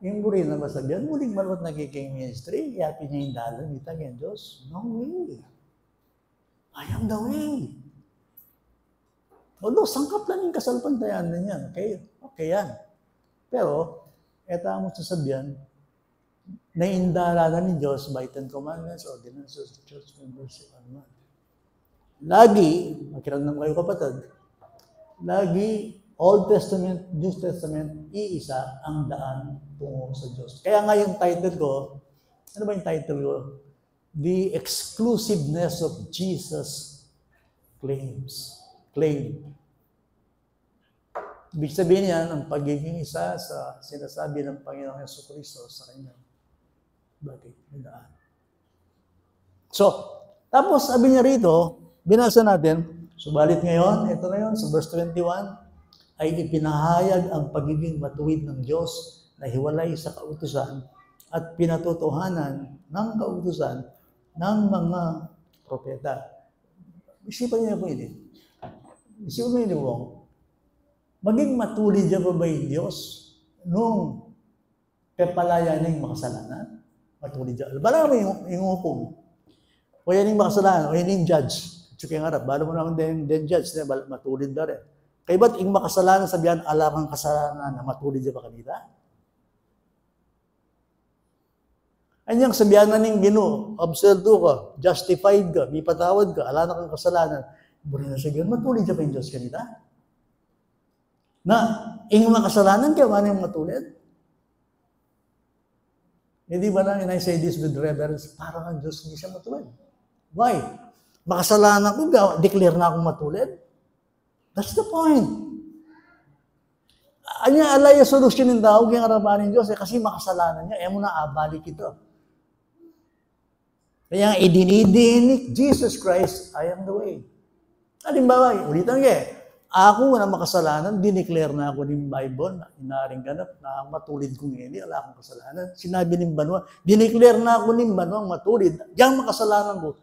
Yung burin na masabihan, malwat na kiking ministry, yapi niya yung dalan, itang yan, Diyos. No way. I am the way. Although, sangkap lang yung kasalpantayan na yan. Okay yan. Pero, eto ang sasabihan, naindala na ni Diyos by Ten Commandments, ordinances, church membership, ano man. Lagi, makiramdam kayo kapatid, lagi, Old Testament, New Testament, iisa ang daan tungo sa Diyos. Kaya nga yung title ko, ano ba yung title ko? The Exclusiveness of Jesus Claim. Ibig sabihin yan, ang pagiging isa sa sinasabi ng Panginoong Jesucristo sa kanyang bagay na daan. So, tapos sabi niya rito, binasa natin, subalit ngayon, ito na yun, sa verse 21, ay ipinahayag ang pagiging matuwid ng Diyos na hiwalay sa kautusan at pinatotohanan ng kautusan ng mga propeta. Isipan niyo po ini. Isipan niyo po, maging matulid niya pa ba yung Diyos nung pepalaya niya yung makasalanan? Matulid niya. Bala mo yung hukom. O yan yung makasalanan, o yan yung judge. Tsaka yung harap, bala mo naman din judge, matulid na rin. Kaya ba't yung makasalanan sabihan, alam ang kasalanan na matulid niya pa kanila? Anyang sabihan na ng Ginoo, absoldo ka, justified ka, may patawad ka, ala na kang kasalanan. Buri na sabihan, matulid niya pa yung Diyos kanila? Na, yung makasalanan ka, ano yung matulid? Hindi ba lang, and I say this with reverence, parang ang Diyos hindi siya matulid. Why? Makasalanan ko, declare na akong matulid? That's the point. Anya alay yung solusyon ng tao, kaya harapan ng Diyos, kasi makasalanan niya, mo na abalik ito. Kaya idinidinig, Jesus Christ, I am the way. Halimbawa, ulitan nga, ako na makasalanan, dineclare na ako ng Bible, na inaring ganap, na matulid kong hindi, wala akong kasalanan. Sinabi ng Banwa, dineclare na ako ng Banwa, matulid. Diyan makasalanan ko.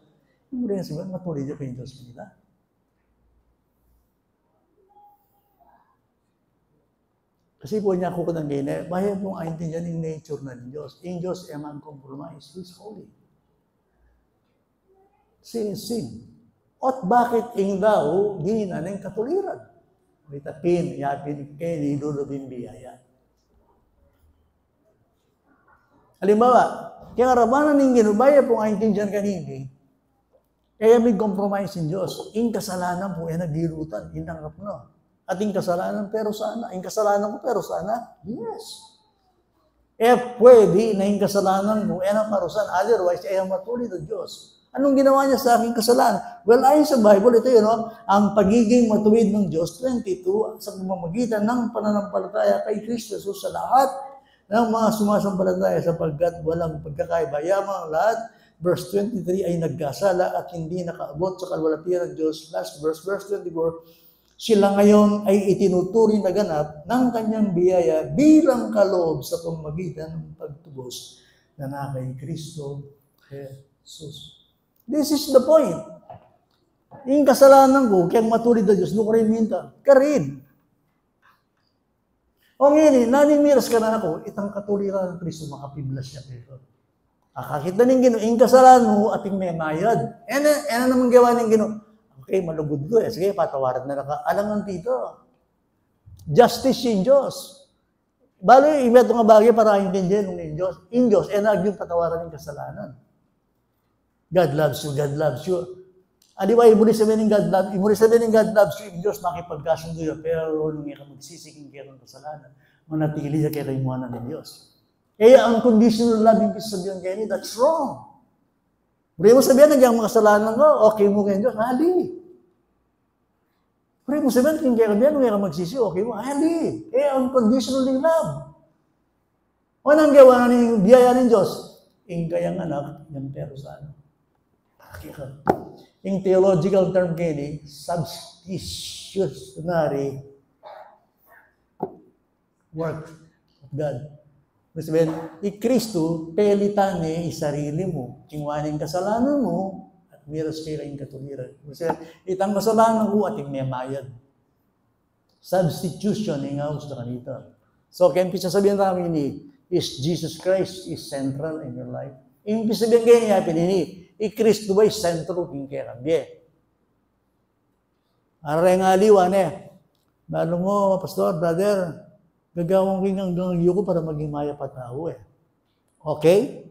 Yung rin sabihin, matulid niya pa yung Diyos kanila. Kasi po niya ako ng gine, bayan pong aintindihan yung nature ng Diyos. In Diyos, uncompromised, He's holy. Sin is sin. At bakit ing daw, di na ng katuliran? May tapin, yapin, kaya lulubing biyaya. Halimbawa, kaya karabanan ng ginubaya po ang intindihan kanini, kaya may compromise in Diyos. Ing kasalanan po, nagilutan, inanggap no. At ing kasalanan, pero sana. Ing kasalanan ko, pero sana? Yes. Pwede na ing kasalanan mo, naparusan. Otherwise, matulid ng Diyos. Anong ginawa niya sa aking kasalanan? Well, ayon sa Bible, ito yun, ang pagiging matuwid ng Diyos, 22, sa pamamagitan ng pananampalataya kay Kristo Jesus sa lahat ng mga sumasampalataya sapagkat walang pagkakaiba. Yamang lahat, verse 23, ay nagkasala at hindi nakaabot sa kalwalhatian ng Diyos. Last verse 24, sila ngayon ay itinuturing na ganap ng kanyang biyaya bilang kaloob sa pamamagitan ng pagtubos na kay Kristo Jesus. This is the point. Yung kasalanan ko, kaya matulid na Diyos, doon ko rin minta. Karin. O ngayon, nanimiras ka na ako, itang katuliran ng Kristo, makapiblas niya kayo. Kakakita ng Ginoo, yung kasalanan mo, ating may mayad. Ano naman gawa ng Ginoo? Okay, malugod ko sige, patawaran na naka. Alangan dito. Justice in Diyos. Bali, iba ito nga bagay para intindihan ng Diyos. In Diyos, yung patawaran ng kasalanan. God loves you, God loves you. Di ba, imuli sabihin ng God loves you, in Diyos makipagkasundo yun, pero nung ikaw magsisiking kayo ng kasalanan, manatili siya kayo imuhanan ng Diyos. Kaya ang conditional love, yung sabihin kayo, that's wrong. Pwede mo sabihin, nagyang makasalanan ko, okay mo kayo Diyos, hali. Pwede mo sabihin, kung kayo nung ikaw magsisi, okay mo, hali. Kaya ang conditional love. O nang gawa ng biyaya ng Diyos, kayang anak, yung pero sa ano. Yung theological term kayo, substitutionary work of God. Sabihin, Kristo, pelitane, isarili mo, kingwaning kasalanan mo, at miras kayo yung katuliran. Sabihin, itang kasalanan ko at yung memayad. Substitution, yung gusto ka dito. So, kaya sabihin namin ni, is Jesus Christ is central in your life? Yung sabihin kayo niya, Kristo ba is sentro king kaya kabye? Aray nga liwan eh. Lalo mo, pastor, brother, gagawin ko yung hanggang ko para maging maya patao eh. Okay?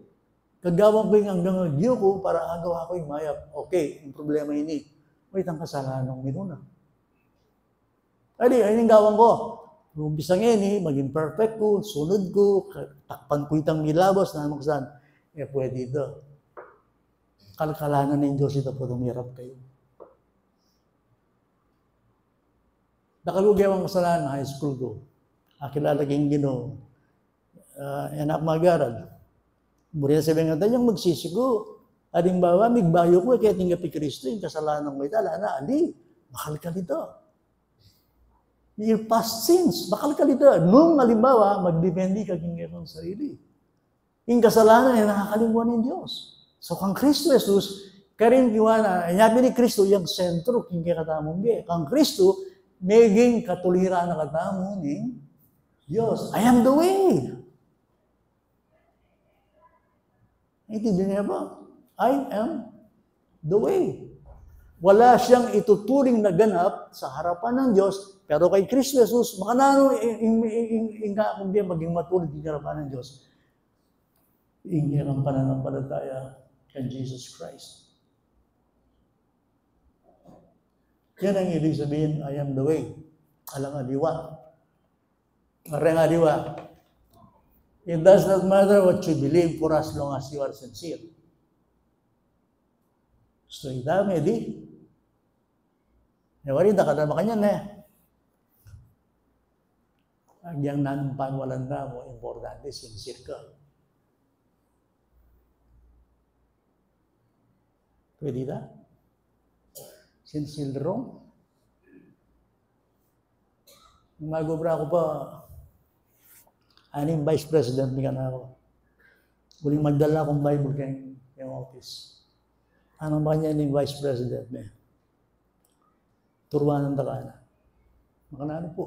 Gagawin ko yung hanggang ko para agawa ko yung maya. Okay, yung problema ini. Wait, ang kasalanan ng minuna. Ayun yung gawin ko. Umpisa ngayon maging perfect ko, sunod ko, takpan ko itang milabos na maksan. Pwede ito. Kalkalanan ng Diyos ito po tumirap kayo. Nakalugay ang kasalanan high school ko. Akilalaging Ginoo. Anak mag-aral. Muli na sabihin nga, yung magsisigo. Halimbawa, migbayo ko, kaya tingga pi Kristo, yung kasalanan ko ito, alana, ali, mahal ka nito. Your past sins, bakal ka dito. Nung halimbawa, magdependi ka kung iyong sarili. Yung kasalanan ay nakakalimuan ng Diyos. So, kang Kristo Jesus, karin kiwana, yabi ni Kristo, yung sentro, kung katamong biya. Kang Kristo, meging katulira na katamo ni Diyos. I am the way. Intindihan niya ba? I am the way. Wala siyang ituturing na ganap sa harapan ng Diyos, pero kay Kristo Jesus, makanano kung di maging matulid sa harapan ng Diyos. Ingin ang pananampalataya kay Jesus Christ. Yan ang ibig sabihin, I am the way. Alang aliwa. Arang aliwa. It does not matter what you believe for as long as you are sincere. So, idami, di. Wari, nakadama ka niyan eh. Ang yang nanumpan walang na mo, importante, sincere ka. Pwede na? Sincere wrong? Magobra ko pa, aning vice president, may ka na ako. Huling magdala akong Bible kayong office. Anong ba niya yung vice president niya? Turuan ng dakana. Makanano po.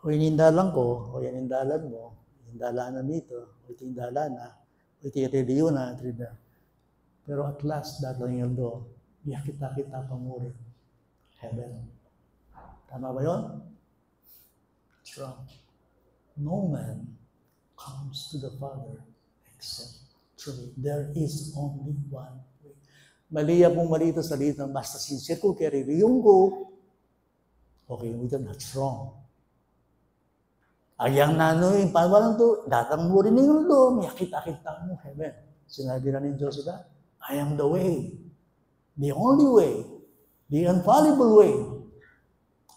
O inindalan ko, o inindalan mo, indalanan dito, o itindalan na, o itiriliyo na, pero at last, dating yung do, kita pamuri. Heaven. Tama ba yun? That's wrong. No man comes to the Father except through me. There is only one way. Maliya pong mali ito sa liit ng basta sincere ko, kaya riliyong ko, okay, that's wrong. Agyang nanoy, paano lang ito? Datang mo rin yung do, yakit-akita mo, heaven. Sinabi na ng Diyos ito, I am the way, the only way, the infallible way,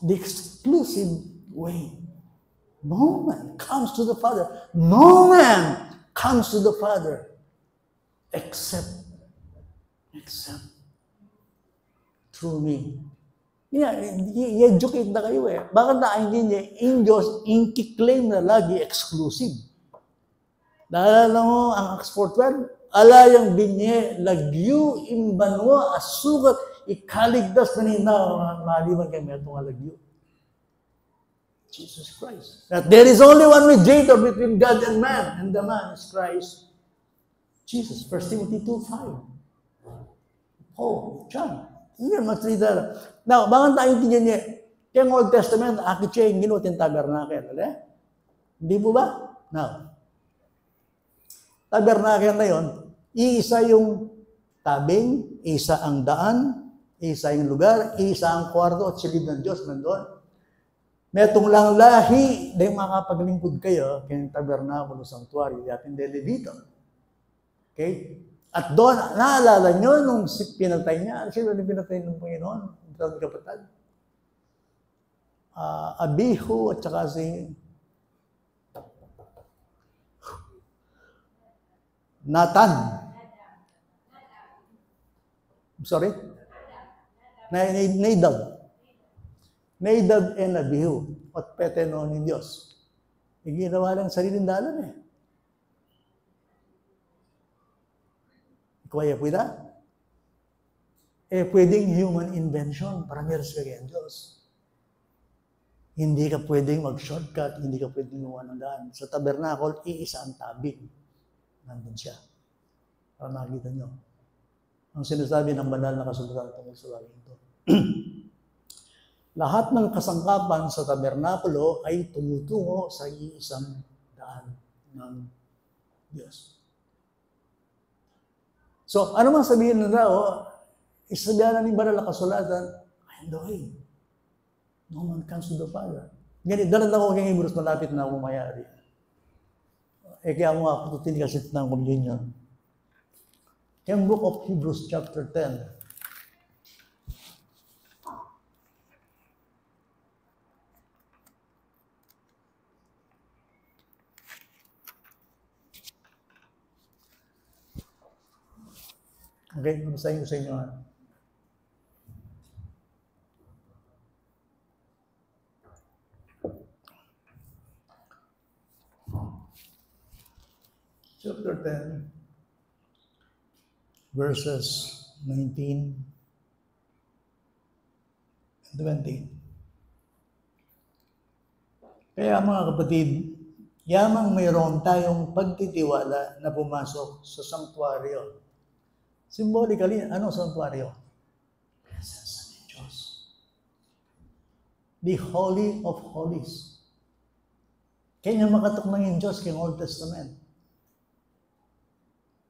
the exclusive way. No man comes to the Father. No man comes to the Father except through me. I-educate na kayo eh. Bakit na hindi niya in Diyos, in-claim na lagi exclusive. Naalala mo ang Acts 4:12? Alayang binye, lagyo, imbanwa, asugat, ikaligdas na nina, maliban kay metong alagyo. Jesus Christ. That there is only one mediator between God and man, and the man is Christ Jesus. 1 Timothy 2:5. Oh, John. Hindi mas leader. Now, bakit tayo tingnan niya? Kaya ang Old Testament, akit siya yung ginutin tabernacle. Hindi po ba? Now, tabernacle na yon, iisa yung tabing, isa ang daan, isa yung lugar, isa ang kwarto at silid ng Diyos nandun. Metong lang lahi, dahil makapaglingkod kayo, kayong tabernakulo, sanctuary, yatin de Levito. Okay? At doon, naalala nyo, nung pinatay niya, sino na pinatay ng Panginoon? Ang kapatid. Abihu at saka si Nathan. Sorry? Nadab. Nadab and Abihu. At pete noon ng Diyos. Ginawa lang sariling dalan eh. Kaya pwede? Pwedeng human invention para meron sa kaya Diyos. Hindi ka pwedeng mag-shortcut, hindi ka pwedeng gumawa ng daan. Sa tabernacle, iisa ang tabing. Nandun siya. Para makikita nyo. Ang sinasabi ng banal na kasulatan tungkol sa bagay ito. Lahat ng kasangkapan sa tabernakulo ay tumutungo sa iisang daan ng Diyos. So, ano man sabihin ng tao, isabihan na ng banal na kasulatan, I am the way. No man comes to the Father. Ganit, dalat ako kay Hebrews, malapit na ako mayari. Kaya mo ako tutin kasi ng communion. Yung book of Hebrews chapter 10. Okay, basahin ko sa inyo. Chapter 10, verses 19 and 20. Kaya mga kapatid, yamang mayroon tayong pagtitiwala na pumasok sa sanktuaryo. Symbolically, ano sanktuaryo? Presence ng Diyos. The Holy of Holies. Kaya niya makatuknang yung Diyos kay Old Testament.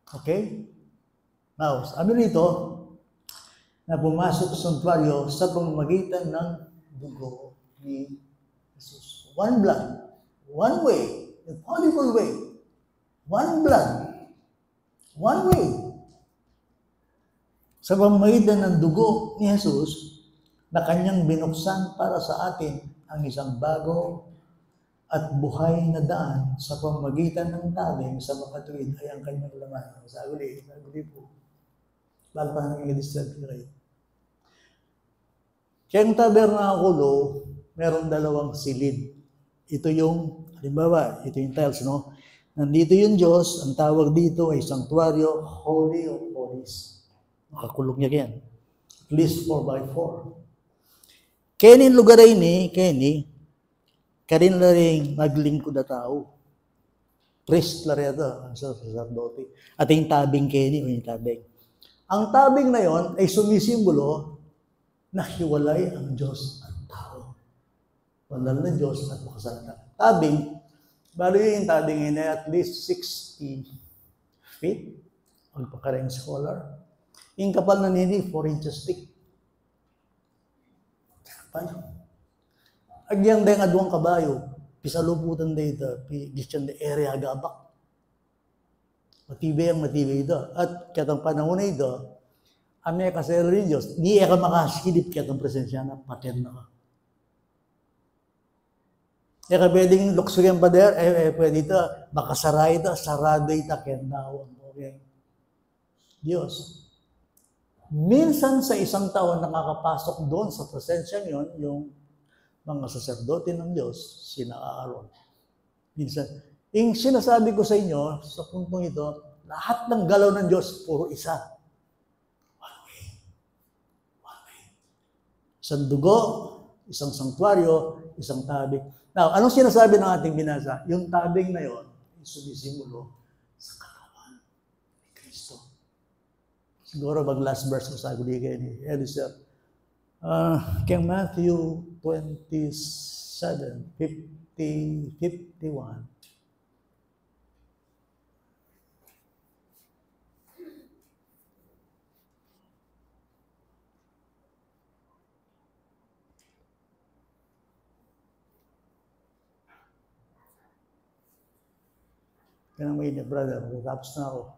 Okay? Now, sabi rito, na pumasok sa sanktuaryo sa pamamagitan ng dugo ni Jesus. One blood, one way, the infallible way. One blood, one way. Sa pamamagitan ng dugo ni Jesus na kanyang binuksan para sa atin ang isang bago at buhay na daan sa pamamagitan ng tabing sa makatuwid ay ang kanyang laman. Saguli po. Bago pa nang i-distribute. Kaya ang tabernakulo, meron dalawang silid. Ito yung, halimbawa, ito yung tiles, no? Nandito yung Diyos, ang tawag dito ay sanctuaryo, Holy of Holies. Makakulog niya yan. At least 4x4. Kaya lugar ay ni, karin na rin maglingkod na tao. Priest na rin ito, ang sacerdote. At yung tabing Kenny, o yung tabing. Ang tabing na yon ay sumisimbolo na hiwalay ang Diyos at tao. Banal na Diyos at makasalata. Tabing, bali yung tabing ay at least 60 feet. Magpakaring scholar. Yung kapal na nini, 4 inches thick. Paano? Agyang dahil nga duwang kabayo, pisaluputan dito, gisyan na area gabak. Matibay ito. At katang panahon na ito, ame kasi religious, di ka makasilip katang presensya na pater na ka. Ka pwedeng luksurian pa der, pwede ito, makasara ito, sarado ito, kendawan. Okay? Diyos. Minsan sa isang taon nakakapasok doon sa presensya niyon, yung mga saserdote ng Diyos, sina Aaron. Minsan, yung sinasabi ko sa inyo, sa puntong ito, lahat ng galaw ng Diyos, puro isa. One way. One way. Isang dugo, isang sanktuaryo, isang tabing. Now, anong sinasabi ng ating binasa? Yung tabing na yon, sumisimulo sa katawan ni Kristo. Siguro mag-last verse ko sa guli kayo ni Elisir. Kay Matthew 27, 51. Kaya may brother, tapos na ako.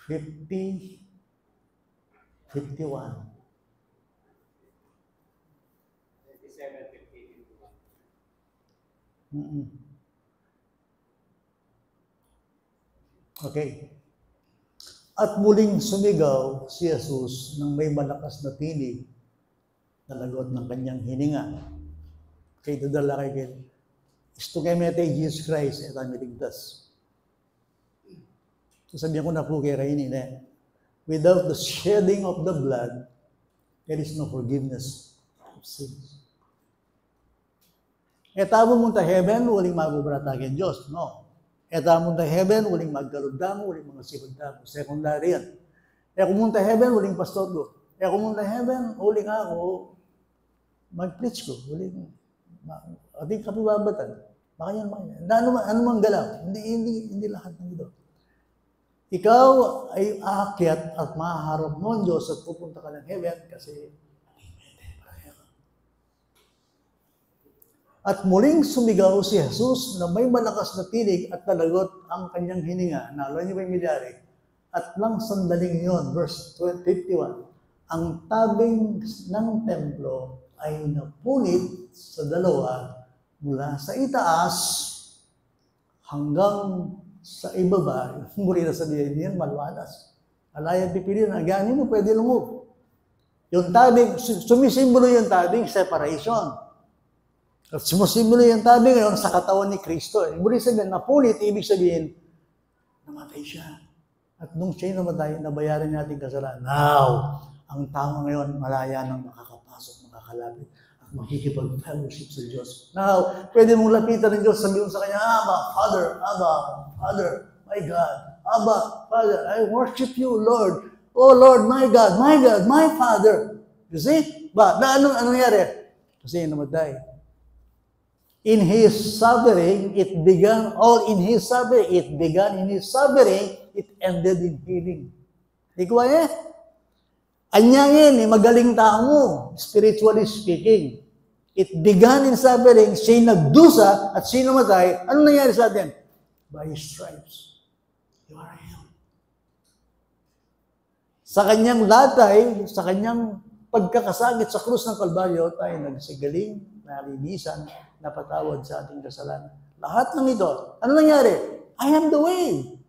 $50, 51. 57, 50, 51. Okay. At muling sumigaw si Jesus nang may malakas na tinig na lagot ng kanyang hininga. Kay dadala kay Ken. Isto kay mete Jesus Christ at ang miligtas. So sabihin ko na po kay Raini na, without the shedding of the blood, there is no forgiveness of sins. E tabo mo ta heaven, waling magubrata kay Diyos. No. Etamon ta heaven, uling maggaludamo, uling mga sigundamo. Secondary yan. Kung munta heaven, uling pastor ko. Kung munta heaven, uling ako, mag-preach ko. Uling, ating kapibabatan. Baka yan. Ano mang galaw? Hindi lahat ng ito. Ikaw ay aakyat at mahaharap mo ang Diyos at pupunta ka ng heaven kasi at muling sumigaw si Jesus na may malakas na tinig at nalagot ang kanyang hininga. Nalo niyo ba yung milyari? At lang sandaling yon, verse 51, ang tabing ng templo ay napunit sa dalawa mula sa itaas hanggang sa ibaba. Muli na sabihin niyan, malwalas. Alayan pipilin, aganin mo, pwede lumog. Yung tabing, sumisimbolo yung tabing, separation. At sumusimbolo yung tabi ngayon sa katawan ni Kristo. Ibig sabihin, napunit, ibig sabihin, namatay siya. At nung siya namatay, nabayaran natin kasalanan. Now, ang tao ngayon, malaya nang makakapasok, makakalapit, at makikipag-fellowship sa Diyos. Now, pwede mong lapitan ng Diyos, sabihin sa Kanya, Abba, Father, my God, Abba, Father, I worship you, Lord. Oh Lord, my God, my Father. You see? Ano nangyari? Kasi namatay. In His suffering, it began in His suffering, it ended in healing. Ikaw anyangin, magaling tao mo, spiritually speaking. It began in suffering, siya nagdusa at siya namatay. Ano nangyari sa atin? By His stripes, you are healed. Sa kanyang latay, sa kanyang pagkakasakit sa krus ng Kalbaryo, tayo nagsigaling, nalinisan, napatawad sa ating kasalanan. Lahat ng ito, ano nangyari? I am the way.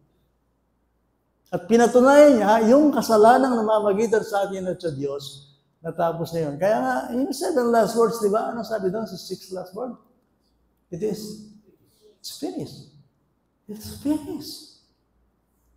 At pinatunayan niya, yung kasalanang namamagitan sa atin at sa Diyos, natapos na yun. Kaya nga, yung 7 last words, di ba? Ano sabi doon sa 6 last word? It's finished. It's finished.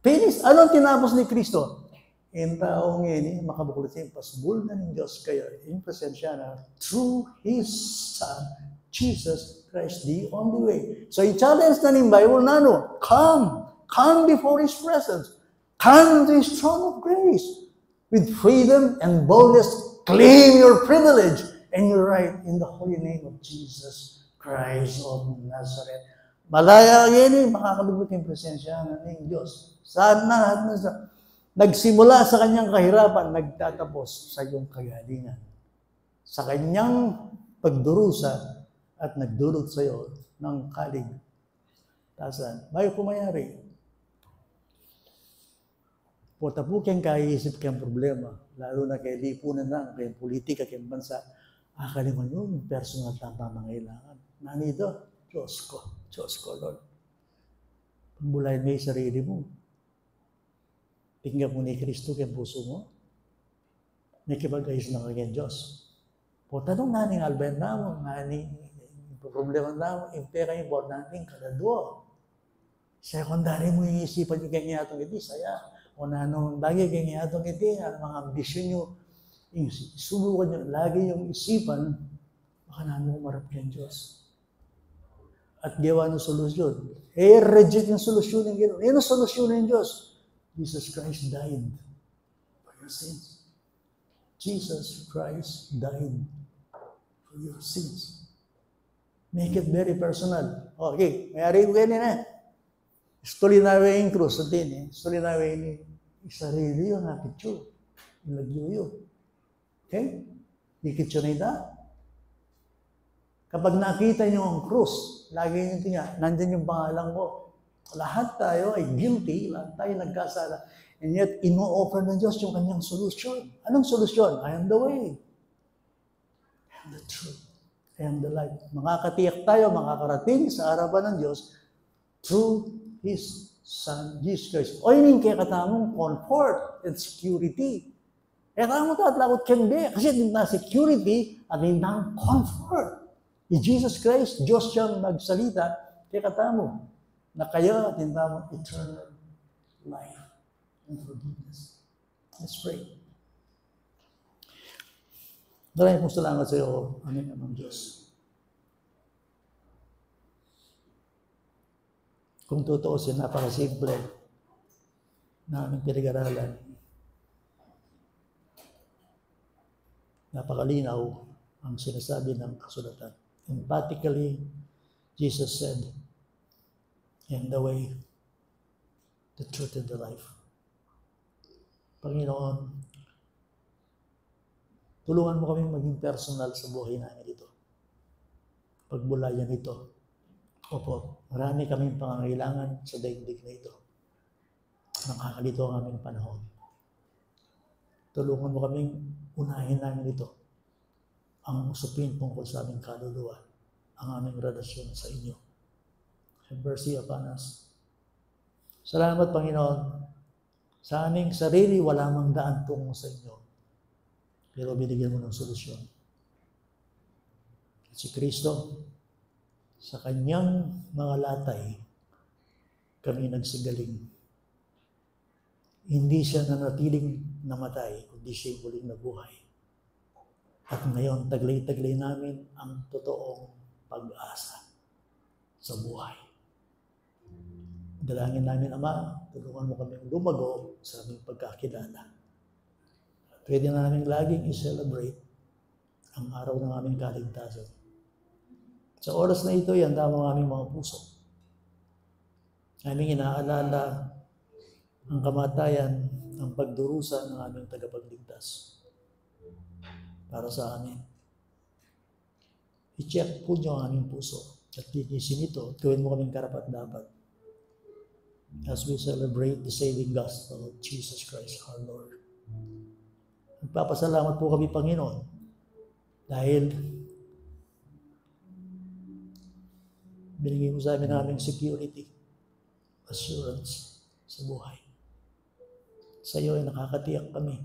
Finished. Anong tinapos ni Kristo? Yung taong ini, makabukulit yung pasbul na ng Diyos kayo, yung presensya na through His Son, Jesus Christ, the only way. So, i-challenge na ng Bible na come before His presence. Come to His throne of grace. With freedom and boldness, claim your privilege and your right in the holy name of Jesus Christ of Nazareth. Malaya yan makakalugot yung presensya ng Diyos. Saan na nagsimula sa kanyang kahirapan, nagtatapos sa iyong kagalingan. Sa kanyang pagdurusa at nagdulot sa iyo ng kaligtasan. Bayo pumayari. Putapukin kaiisip kayong problema, lalo na kay lipunan na, kay politika, kay bansa, akaliman yun, yung personal na pangangailangan. Nanito, Diyos ko, Lord. Pagbulayin mo yung sarili mo. Tingnan mo ni Kristo kay puso mo. May kipag-ayos na kagyan Diyos. Po, tanong naning albayan na mo, naning problema na mo, yung pera yung board natin, kadadwa. Secondary mo yung isipan yung kanya atong iti, saya. O na anong lagi kanya atong iti, ang mga ambisyon nyo, subukan nyo, lagi yung isipan, baka na mo umarap kay Diyos. At gawa ng solusyon. Reject yung solusyon ng gano'n. Yan ang solusyon ng Diyos. Jesus Christ died for your sins. Jesus Christ died for your sins. Make it very personal. Okay, mayari ko ganyan na. Tuloy na yung krus sa din. Tuloy na yung sarili yung napityo. Yung nagyuyo. Okay? Dikit yun na. Kapag nakita nyo ang krus, lagi nyo tingnan, nandyan yung pangalan ko. Lahat tayo ay guilty, lahat tayo nagkasala. And yet, ino-offer ng Diyos yung kanyang solusyon. Anong solusyon? I am the way. I am the truth. I am the life. Makakatiyak tayo, makakarating sa harapan ng Diyos through His Son, Jesus Christ. O yun yung kaya katamong comfort and security. Kaya katamong tatlakot kende, kasi din na security at din na comfort. Si Jesus Christ, Diyos siyang nagsalita, kaya katamo, na kayo at din na eternal life and forgiveness. Let's pray. Maraming pong salamat sa iyo, aming Diyos. Kung tutuusin, napakasimple na aming pinag-aralan. Napakalinaw ang sinasabi ng kasulatan. Emphatically, Jesus said, "I am the way, the truth, and the life." Panginoon, tulungan mo kami maging personal sa buhay namin ito. Pagbulayan ito. Opo, marami kaming pangangailangan sa daigdig na ito. Nakakalito ang aming panahon. Tulungan mo kaming unahin namin ito. Ang usapin tungkol sa aming kaluluwa, ang aming relasyon sa inyo. Have mercy upon us. Salamat, Panginoon. Sa aming sarili, wala mang daan tungo sa inyo. Pero binigyan mo ng solusyon. Si Kristo, sa kanyang mga latay, kami nagsigaling. Hindi siya nanatiling namatay, kundi siya'y muling nabuhay. At ngayon, taglay-taglay namin ang totoong pag-asa sa buhay. Dalangin namin, Ama, tulungan mo kaming lumago sa aming pagkakilala. Pwede na namin laging i-celebrate ang araw ng aming kaligtasan. Sa oras na ito, yan ang aming mga puso. Aming inaalala ang kamatayan, ang pagdurusa ng aming tagapagligtas para sa amin. I-check po niyo ang aming puso at linisin ito at gawin mo kaming karapat-dapat as we celebrate the saving gospel of Jesus Christ our Lord. Nagpapasalamat po kami, Panginoon, dahil binigay mo sa amin ang aming security, assurance sa buhay. Sa iyo ay nakakatiyak kami.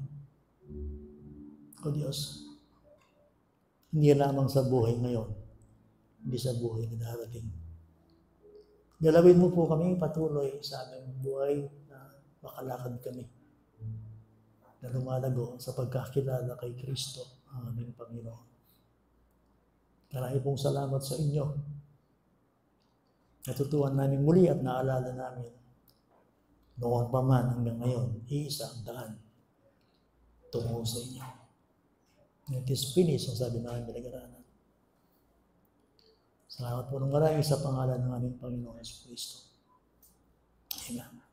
O Diyos, hindi lamang sa buhay ngayon, hindi sa buhay na darating. Galawin mo po kami patuloy sa aming buhay na makalakad kami na lumalago sa pagkakilala kay Kristo, ang aming Panginoon. Marami pong salamat sa inyo. Natutuhan namin muli at naalala namin noon pa man hanggang ngayon, iisa ang daan tungo sa inyo. It is finished, ang sabi namin pinag-aralan. Salamat po ng marami sa pangalan ng aming Panginoong Jesucristo. Amen.